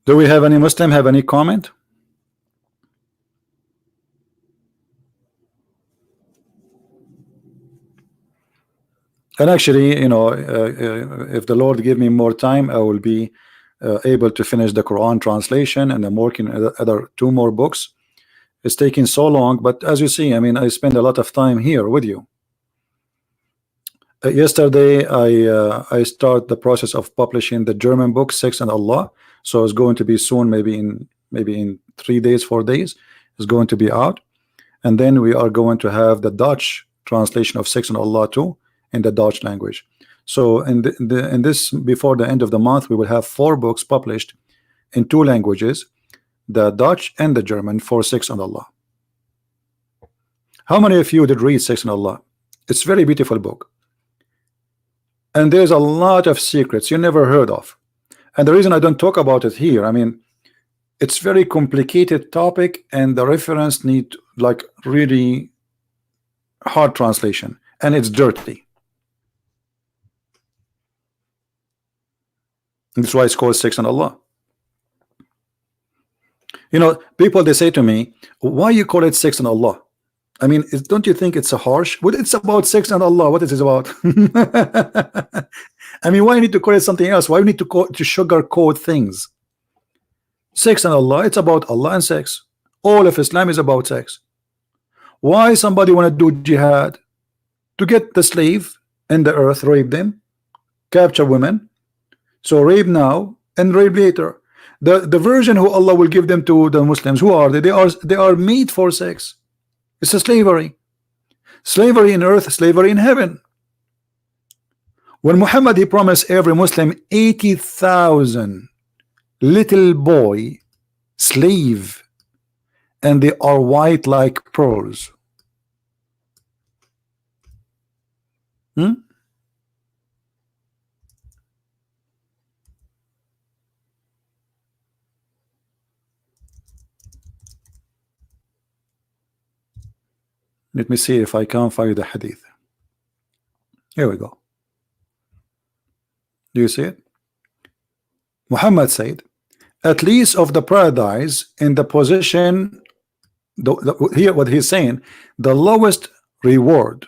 Do we have any Muslim have any comment? And actually, you know, if the Lord give me more time, I will be able to finish the Quran translation, and I'm working on other 2 more books. It's taking so long, but as you see, I mean, I spend a lot of time here with you. Yesterday, I start the process of publishing the German book, Sex and Allah. So it's going to be soon, maybe in 3 days, 4 days, it's going to be out. And then we are going to have the Dutch translation of Sex and Allah too, in the Dutch language. So in this, before the end of the month, we will have 4 books published in 2 languages, the Dutch and the German, for Sex and Allah. How many of you did read Sex and Allah? It's a very beautiful book, and there's a lot of secrets you never heard of. And the reason I don't talk about it here, I mean, it's very complicated topic, and the reference need like really hard translation, and it's dirty. That's why it's called Sex and Allah. You know, people, they say to me, why you call it Sex and Allah? I mean, don't you think it's a harsh? Well, it's about sex and Allah. What is it about? I mean, why you need to call it something else? Why you need to sugarcoat things? Sex and Allah, it's about Allah and sex. All of Islam is about sex. Why somebody want to do jihad? To get the slave in the earth, rape them, capture women. So rape now and rape later. The version who Allah will give them to the Muslims, who are they? They are made for sex. It's a slavery. Slavery in earth, slavery in heaven. When Muhammad, he promised every Muslim 80,000 little boy slave, and they are white like pearls. Let me see if I can find the hadith. Here we go. Do you see it? Muhammad said, at least of the paradise in the position, here what he's saying, the lowest reward,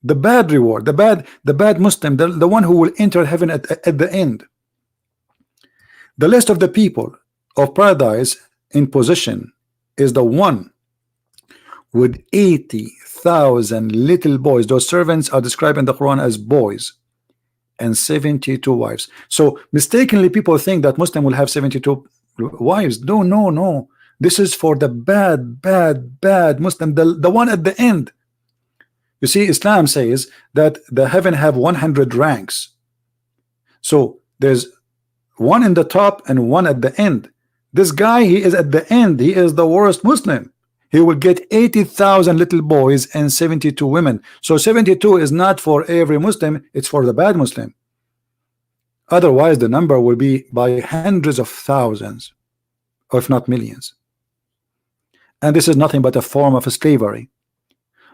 the bad reward, the bad Muslim, the one who will enter heaven at the end. The list of the people of paradise in position is the one with 80,000 little boys. Those servants are described in the Quran as boys, and 72 wives. So mistakenly people think that Muslim will have 72 wives. No. This is for the bad Muslim, the one at the end. You see, Islam says that the heaven have 100 ranks. So there's one in the top and one at the end. This guy, he is at the end. He is the worst Muslim. He will get 80,000 little boys and 72 women. So 72 is not for every Muslim, it's for the bad Muslim. Otherwise the number will be by hundreds of thousands, or if not millions. And this is nothing but a form of slavery.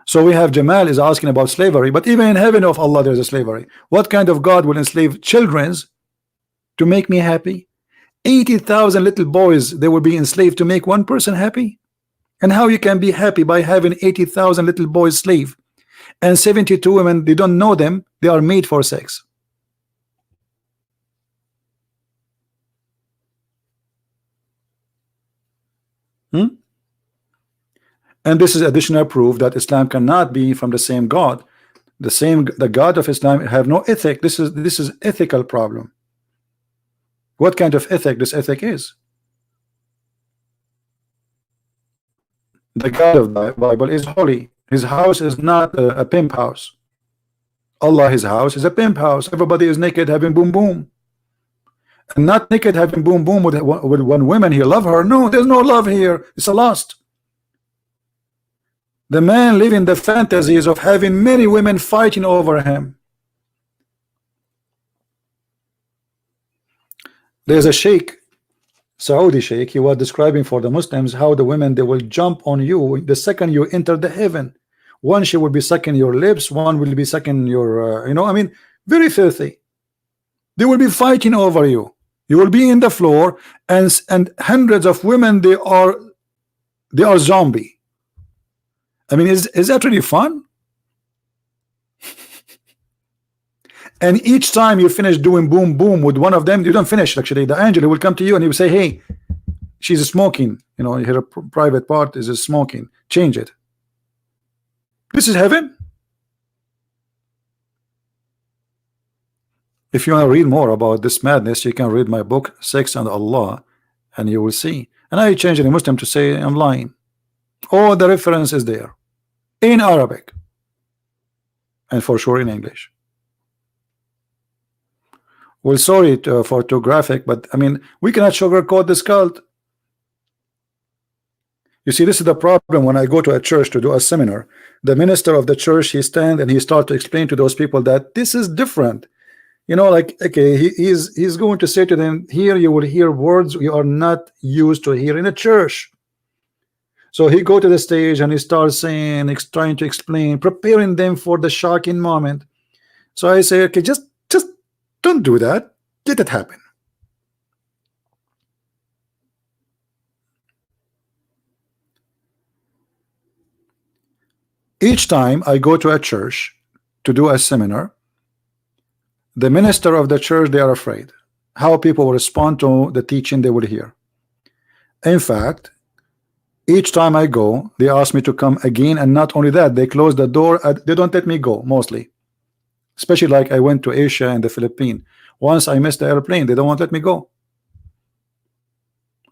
So we have Jamal is asking about slavery, but even in heaven of Allah there's a slavery. What kind of God will enslave children to make me happy? 80,000 little boys, they will be enslaved to make one person happy? And how you can be happy by having 80,000 little boys slave and 72 women, they don't know them, they are made for sex. And this is additional proof that Islam cannot be from the same God. The God of Islam have no ethic. This is ethical problem. What kind of ethic this ethic is? The God of the Bible is holy. His house is not a pimp house. Allah, his house is a pimp house. Everybody is naked having boom boom. And not naked having boom boom with one woman, he love her. No, there's no love here. It's a lust. The man living the fantasies of having many women fighting over him. There's a sheikh, Saudi sheikh, he was describing for the Muslims how the women, they will jump on you the second you enter the heaven. One, she will be sucking your lips, one will be sucking your I mean, very filthy. They will be fighting over you. You will be in the floor, and hundreds of women, they are zombie. I mean, is that really fun? And each time you finish doing boom boom with one of them, you don't finish. Actually, the angel will come to you and he will say, "Hey, she's smoking. Her private part is smoking. Change it." This is heaven. If you want to read more about this madness, you can read my book, Sex and Allah, and you will see. And I change it in Muslim to say I'm lying. All the reference is there in Arabic and for sure in English. Well, sorry for too graphic, but I mean, we cannot sugarcoat this cult. You see, this is the problem when I go to a church to do a seminar. The minister of the church, he stand and he start to explain to those people that this is different. Like, okay, he's going to say to them, here you will hear words you are not used to hear in a church. So he go to the stage and he starts saying, trying to explain, preparing them for the shocking moment. So I say, okay, just don't do that. Let it happen. Each time I go to a church to do a seminar, the minister of the church, they are afraid how people will respond to the teaching they will hear. In fact, each time I go, they ask me to come again, and not only that, they close the door. They don't let me go, mostly. Especially like I went to Asia and the Philippines. Once I missed the airplane, they don't want to let me go.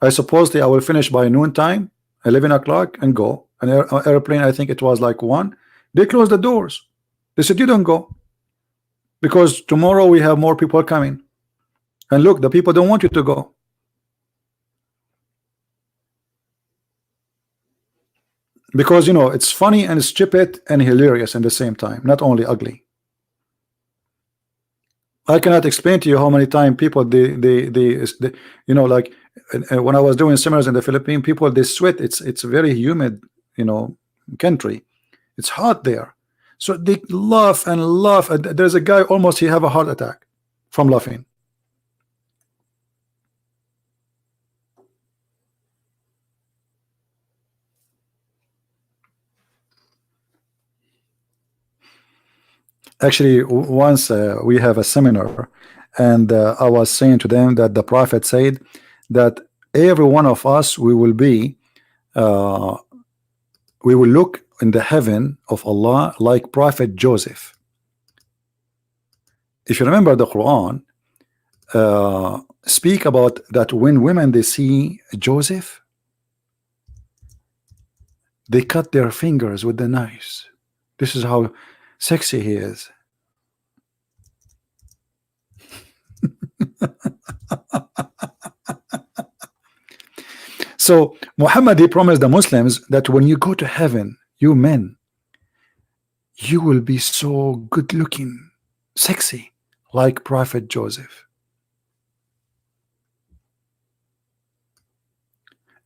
I supposedly I will finish by noontime, 11 o'clock, and go. An airplane, I think it was like 1. They closed the doors. They said, you don't go, because tomorrow we have more people coming. And look, the people don't want you to go. Because it's funny and stupid and hilarious at the same time, not only ugly. I cannot explain to you how many times people they like when I was doing seminars in the Philippines, people they sweat. It's a very humid country. It's hot there, so they laugh and laugh. There's a guy almost he have a heart attack from laughing. Actually, once we have a seminar, and I was saying to them that the Prophet said that every one of us we will look in the heaven of Allah like Prophet Joseph. If you remember, the Quran speak about that when women they see Joseph, they cut their fingers with the knives. This is how sexy he is. So Muhammad, he promised the Muslims that when you go to heaven, you men, you will be so good looking, sexy, like Prophet Joseph.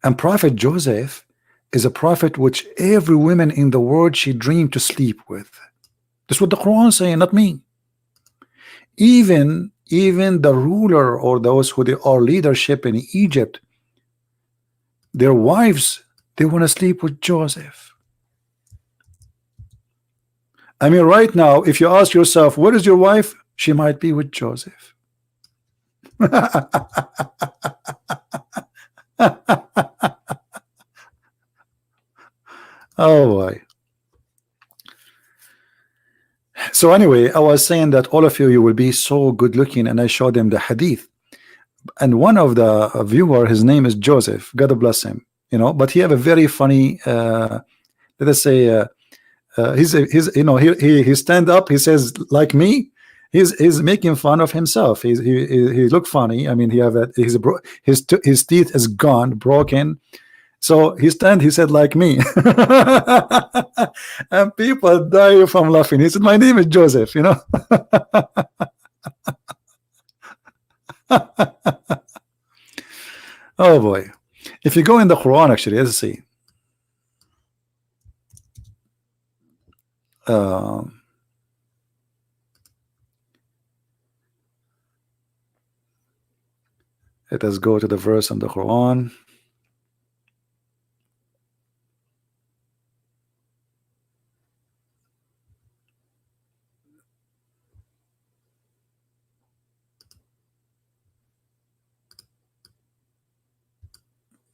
And Prophet Joseph is a prophet which every woman in the world she dreamed to sleep with. That's what the Quran is saying, not me. Even the ruler or those who they are leadership in Egypt, their wives They want to sleep with Joseph. I mean, right now, if you ask yourself, where is your wife? She might be with Joseph. Oh boy. So anyway, I was saying that all of you will be so good looking, and I showed them the hadith. And one of the viewer, his name is Joseph. God bless him. You know, but he have a very funny, let us say, he's you know, he stand up. He says like me. He's making fun of himself. He look funny. I mean, he have a, his teeth is gone, broken. So he stand. He said like me, and people die from laughing. He said, "My name is Joseph." You know. Oh boy. If you go in the Quran, actually, let's see. Let us go to the verse in the Quran.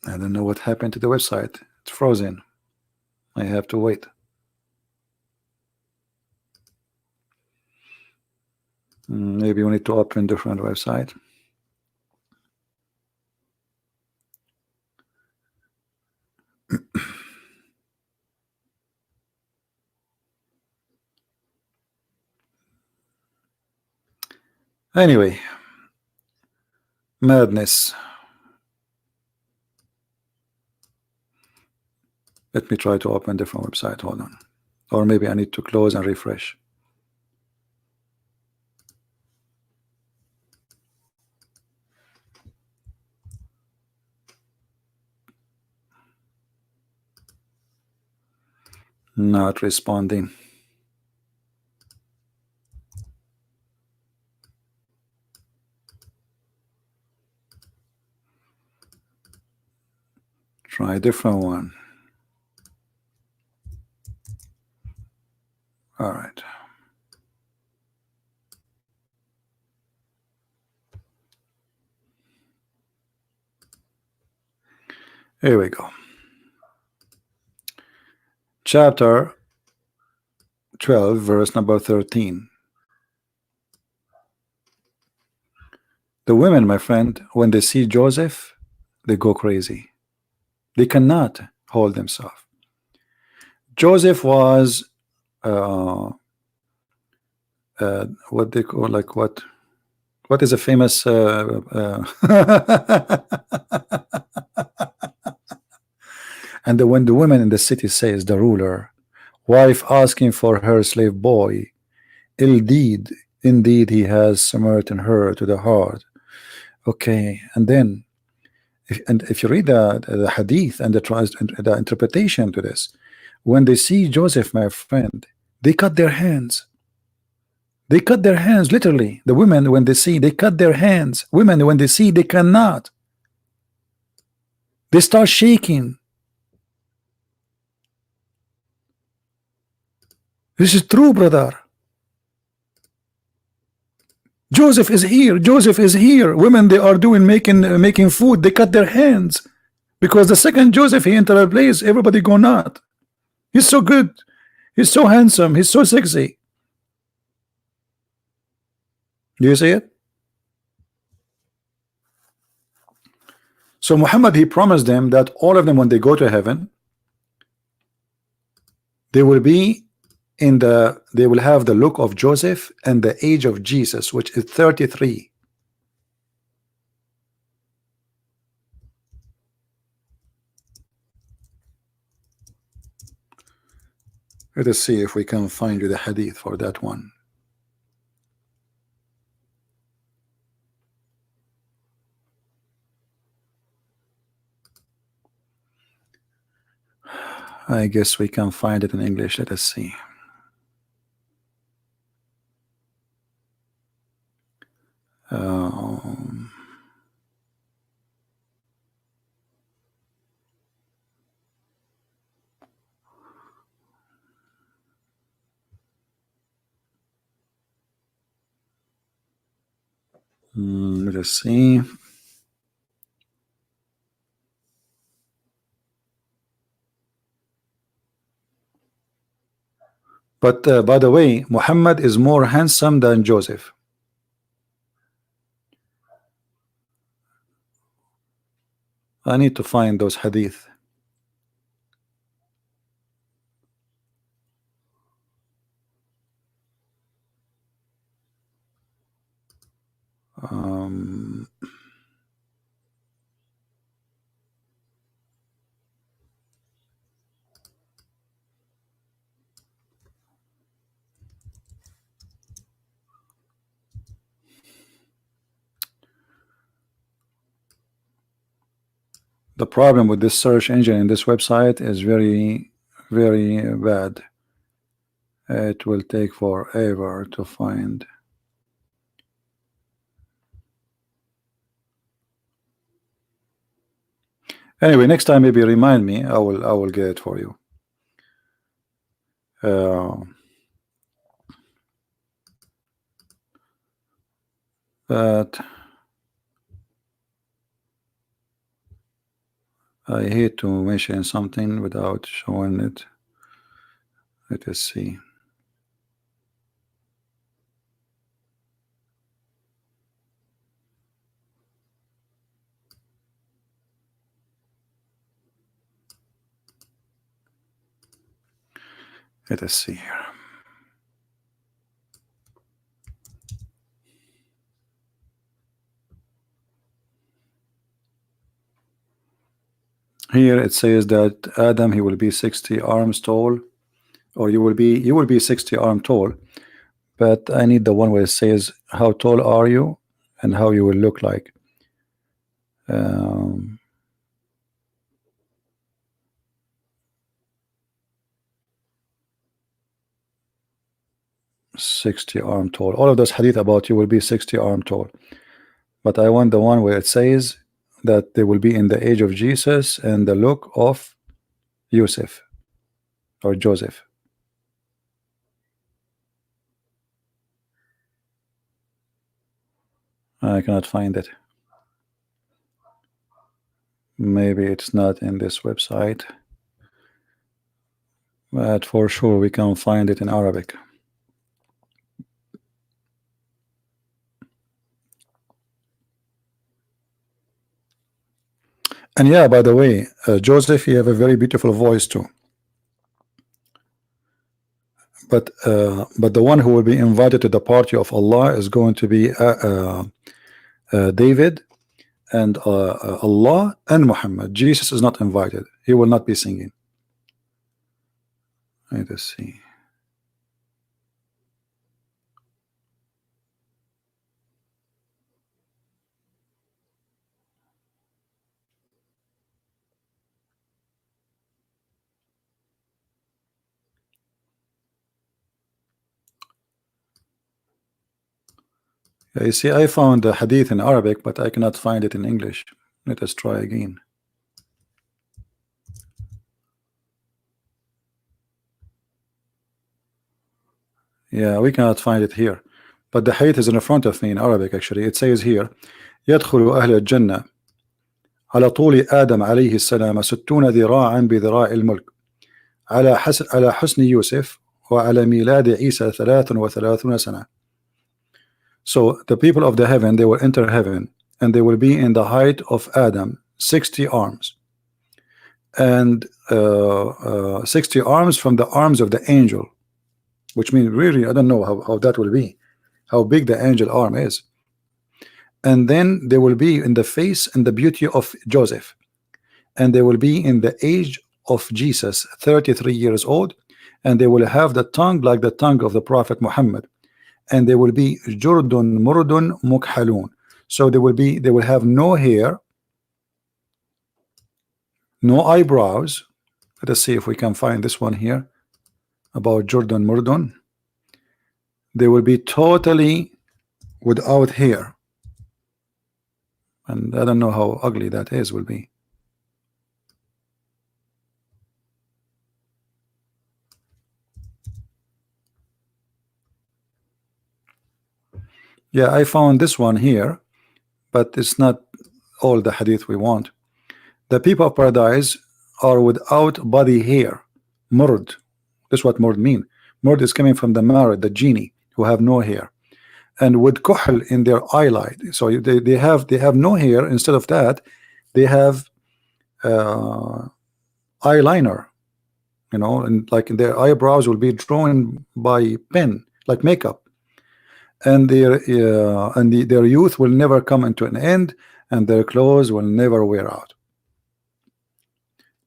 I don't know what happened to the website. It's frozen. I have to wait. Maybe we need to open different website. Anyway, madness. Let me try to open different website. Hold on. Or maybe I need to close and refresh. Not responding. Try a different one. All right. Here we go. Chapter 12, verse number 13. The women, my friend, when they see Joseph, they go crazy. They cannot hold themselves. Joseph was what they call, like, what is a famous and when the woman in the city says, the ruler wife asking for her slave boy, indeed he has smitten her to the heart. Okay, and then if you read the hadith and the interpretation to this, when they see Joseph, my friend, they cut their hands. They cut their hands, literally. The women, when they see, they cut their hands. Women, when they see, they cannot. They start shaking. This is true, brother. Joseph is here. Joseph is here. Women, they are doing making food. They cut their hands because the second Joseph he entered a place, everybody go not. He's so good. He's so handsome. He's so sexy. Do you see it? So Muhammad, he promised them that all of them, when they go to heaven, they will be they will have the look of Joseph and the age of Jesus, which is 33. Let us see if we can find you the hadith for that one. I guess we can find it in English. Let us see. Let us see. But by the way, Muhammad is more handsome than Joseph. I need to find those hadith. The problem with this search engine in this website is very, very bad. It will take forever to find. Anyway, next time maybe remind me. I will get it for you. But I hate to mention something without showing it. Let us see. Let us see here. Here it says that Adam, he will be 60 arms tall, or you will be 60 arms tall. But I need the one where it says how tall are you and how you will look like. 60 arm tall. All of those hadith about you will be 60 arm tall. But I want the one where it says that they will be in the age of Jesus and the look of Yusuf or Joseph. I cannot find it. Maybe it's not in this website, but for sure we can find it in Arabic. And yeah, by the way, Joseph, you have a very beautiful voice too. But the one who will be invited to the party of Allah is going to be David and Allah and Muhammad. Jesus is not invited. He will not be singing. Let us see. Yeah, you see, I found the hadith in Arabic, but I cannot find it in English. Let us try again. Yeah, we cannot find it here. But the hadith is in front of me in Arabic actually. It says here, يدخل أهل الجنة على طول آدم عليه السلام 60 ذراعا بذراع الملك على حسن يوسف وعلى ميلاد عيسى 33 سنة. So the people of the heaven, they will enter heaven and they will be in the height of Adam, 60 arms, and 60 arms from the arms of the angel, which means really I don't know how that will be, how big the angel arm is. And then they will be in the face and the beauty of Joseph, and they will be in the age of Jesus, 33 years old, and they will have the tongue like the tongue of the Prophet Muhammad, and they will be Jurdun Murdun Mukhalun. So they will have no hair, no eyebrows. Let us see if we can find this one here about Jurdun Murdun. They will be totally without hair, and I don't know how ugly that will be. Yeah, I found this one here. but it's not all the hadith we want. The people of paradise are without body hair. Murd. That's what murd mean. Murd is coming from the marad, the genie, who have no hair, and with kuhl in their eyelid. So they have no hair. Instead of that, they have eyeliner, you know, and like their eyebrows will be drawn by pen, like makeup, and their youth will never come into an end, and their clothes will never wear out.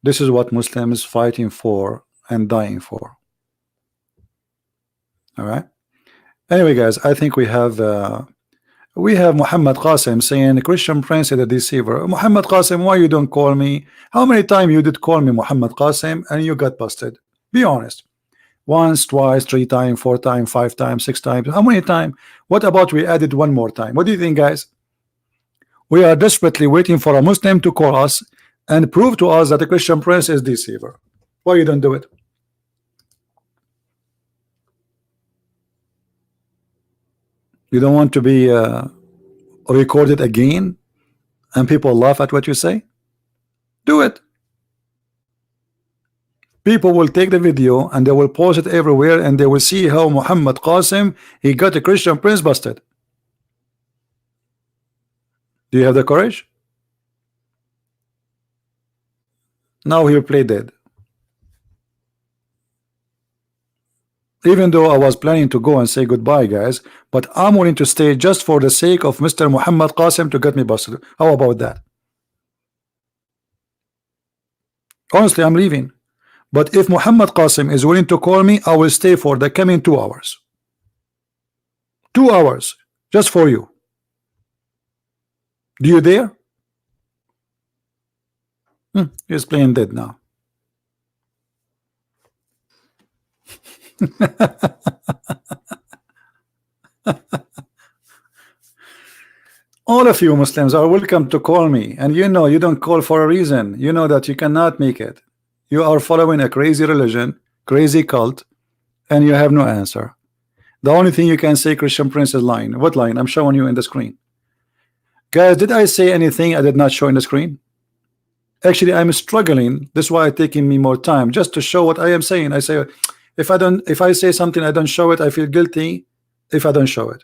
This is what Muslims fighting for and dying for. All right. Anyway, guys, I think we have Muhammad Qasim saying Christian Prince is a deceiver. Muhammad Qasim, why you don't call me? How many times you did call me Muhammad Qasim and you got busted? Be honest. Once, twice, 3 times, 4 times, 5 times, 6 times. How many times? What about we added one more time? What do you think, guys? We are desperately waiting for a Muslim to call us and prove to us that the Christian Prince is deceiver. Why you don't do it? You don't want to be recorded again and people laugh at what you say? Do it. People will take the video and they will post it everywhere, and they will see how Muhammad Qasim, he got a Christian Prince busted. Do you have the courage? Now he'll play dead. Even though I was planning to go and say goodbye, guys, but I'm willing to stay just for the sake of Mr. Muhammad Qasim to get me busted. How about that? Honestly, I'm leaving. But if Muhammad Qasim is willing to call me, I will stay for the coming 2 hours. 2 hours just for you. Do you dare? He's playing dead now. All of you Muslims are welcome to call me, and you know you don't call for a reason. You know that you cannot make it. You are following a crazy religion, crazy cult, and you have no answer. The only thing you can say, Christian Prince is lying. What line? I'm showing you in the screen. Guys, did I say anything I did not show in the screen? Actually, I'm struggling. This is why it's taking me more time just to show what I am saying. I say if I say something I don't show it, I feel guilty if I don't show it.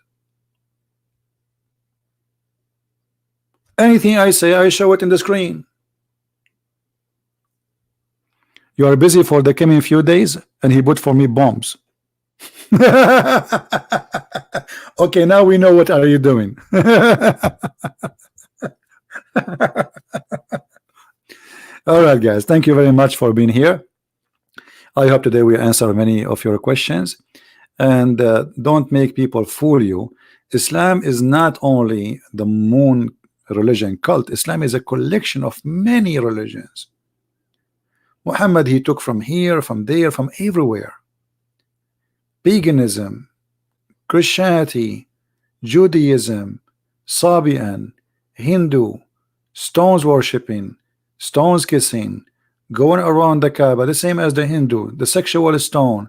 Anything I say, I show it in the screen. You are busy for the coming few days, and he put for me bombs. Okay, now we know what are you doing. All right, guys, thank you very much for being here. I hope today we answer many of your questions, and don't make people fool you. Islam is not only the moon religion cult. Islam is a collection of many religions. Muhammad, he took from here, from there, from everywhere. Paganism, Christianity, Judaism, Sabian, Hindu, stones worshipping, stones kissing, going around the Kaaba, the same as the Hindu, the sexual stone,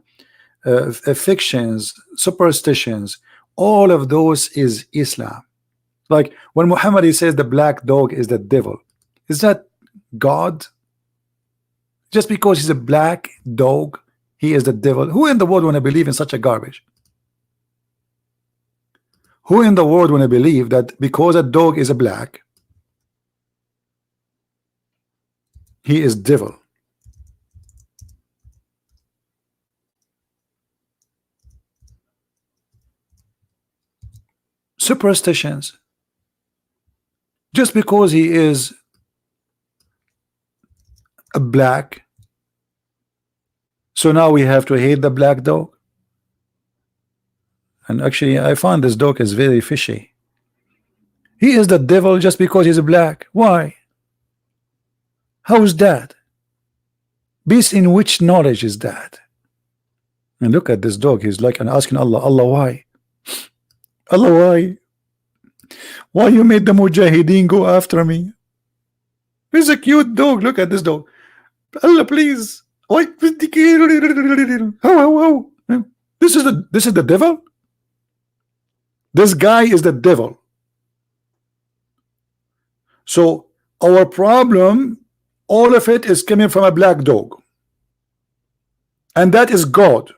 fictions, superstitions, all of those is Islam. Like when Muhammad, he says the black dog is the devil, is that God? Just because he's a black dog, he is the devil? Who in the world want to believe in such a garbage? Who in the world want to believe that because a dog is a black, he is devil? Superstitions. Just because he is a black, so now we have to hate the black dog. And actually I found this dog is very fishy. He is the devil just because he's black. Why? How is that? Based in which knowledge is that? And look at this dog. He's like asking Allah, Allah, why? Allah, why? Why you made the Mujahideen go after me? He's a cute dog. Look at this dog. Allah, please. Why? How? This is the devil. This guy is the devil. So our problem, all of it is coming from a black dog, and that is God.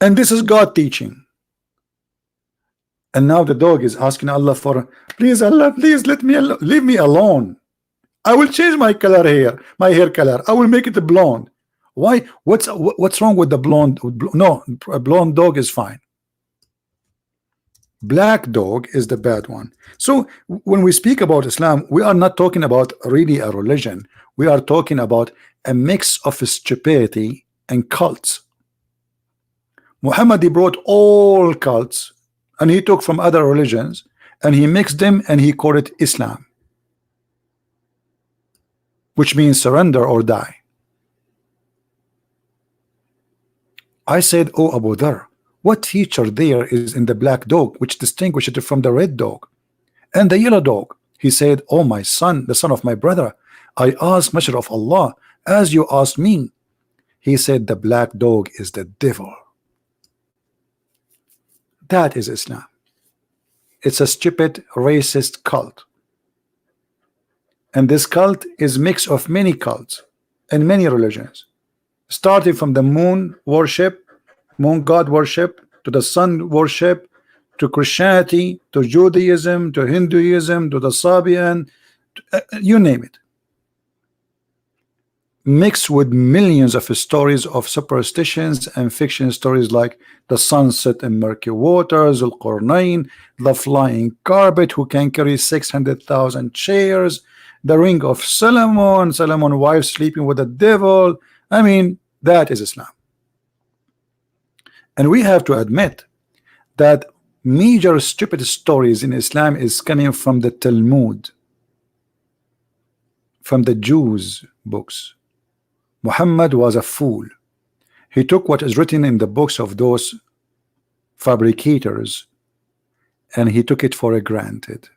And this is God teaching. And now the dog is asking Allah for, please Allah, please let me alone, leave me alone. I will change my color hair, my hair color. I will make it blonde. Why? What's wrong with the blonde? No, a blonde dog is fine. Black dog is the bad one. So when we speak about Islam, we are not talking about really a religion. We are talking about a mix of stupidity and cults. Muhammad, he brought all cults, and he took from other religions and he mixed them and he called it Islam, which means surrender or die. I said, oh Abu Dhar, what feature there is in the black dog which distinguishes it from the red dog and the yellow dog? He said, oh my son, the son of my brother, I asked Messenger of Allah as you asked me. He said, the black dog is the devil. That is Islam. It's a stupid racist cult, and this cult is mix of many cults and many religions, starting from the moon worship, moon god worship, to the sun worship, to Christianity, to Judaism, to Hinduism, to the Sabian, you name it, mixed with millions of stories of superstitions and fiction stories like the sunset in murky waters, Al-Qurnayn, the flying carpet who can carry 600,000 chairs, the ring of Solomon, Solomon's wife sleeping with the devil. I mean, that is Islam. And we have to admit that major stupid stories in Islam is coming from the Talmud, from the Jews' books. Muhammad was a fool. He took what is written in the books of those fabricators and he took it for granted.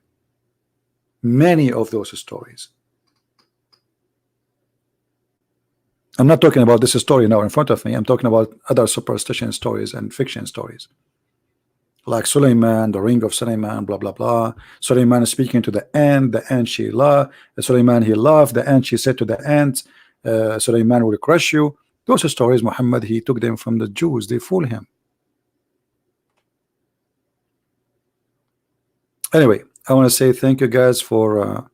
Many of those stories. I'm not talking about this story now in front of me. I'm talking about other superstition stories and fiction stories, like Suleiman, the ring of Suleiman, blah blah blah. Suleiman is speaking to the ant she loved. Suleiman he loved the ant. She said to the ant, Suleiman will crush you. Those stories, Muhammad, he took them from the Jews. They fool him. Anyway, I want to say thank you guys for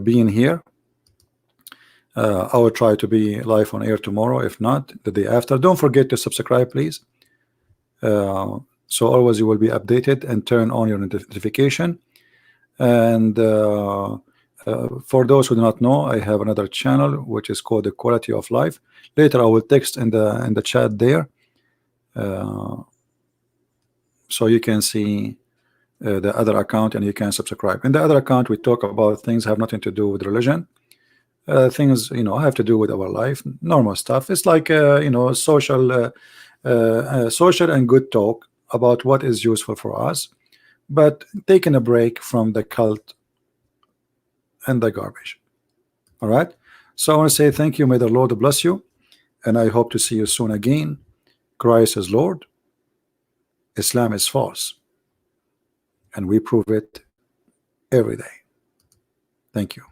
being here. I will try to be live on air tomorrow, if not the day after. Don't forget to subscribe, please, so always you will be updated, and turn on your notification. And for those who do not know, I have another channel which is called The Quality of Life. Later I will text in the chat there, so you can see the other account and you can subscribe. In the other account we talk about things have nothing to do with religion, things have to do with our life, normal stuff. It's like social and good talk about what is useful for us, but taking a break from the cult and the garbage. All right, so I want to say thank you. May the Lord bless you, and I hope to see you soon again. Christ is Lord, Islam is false, and we prove it every day. Thank you.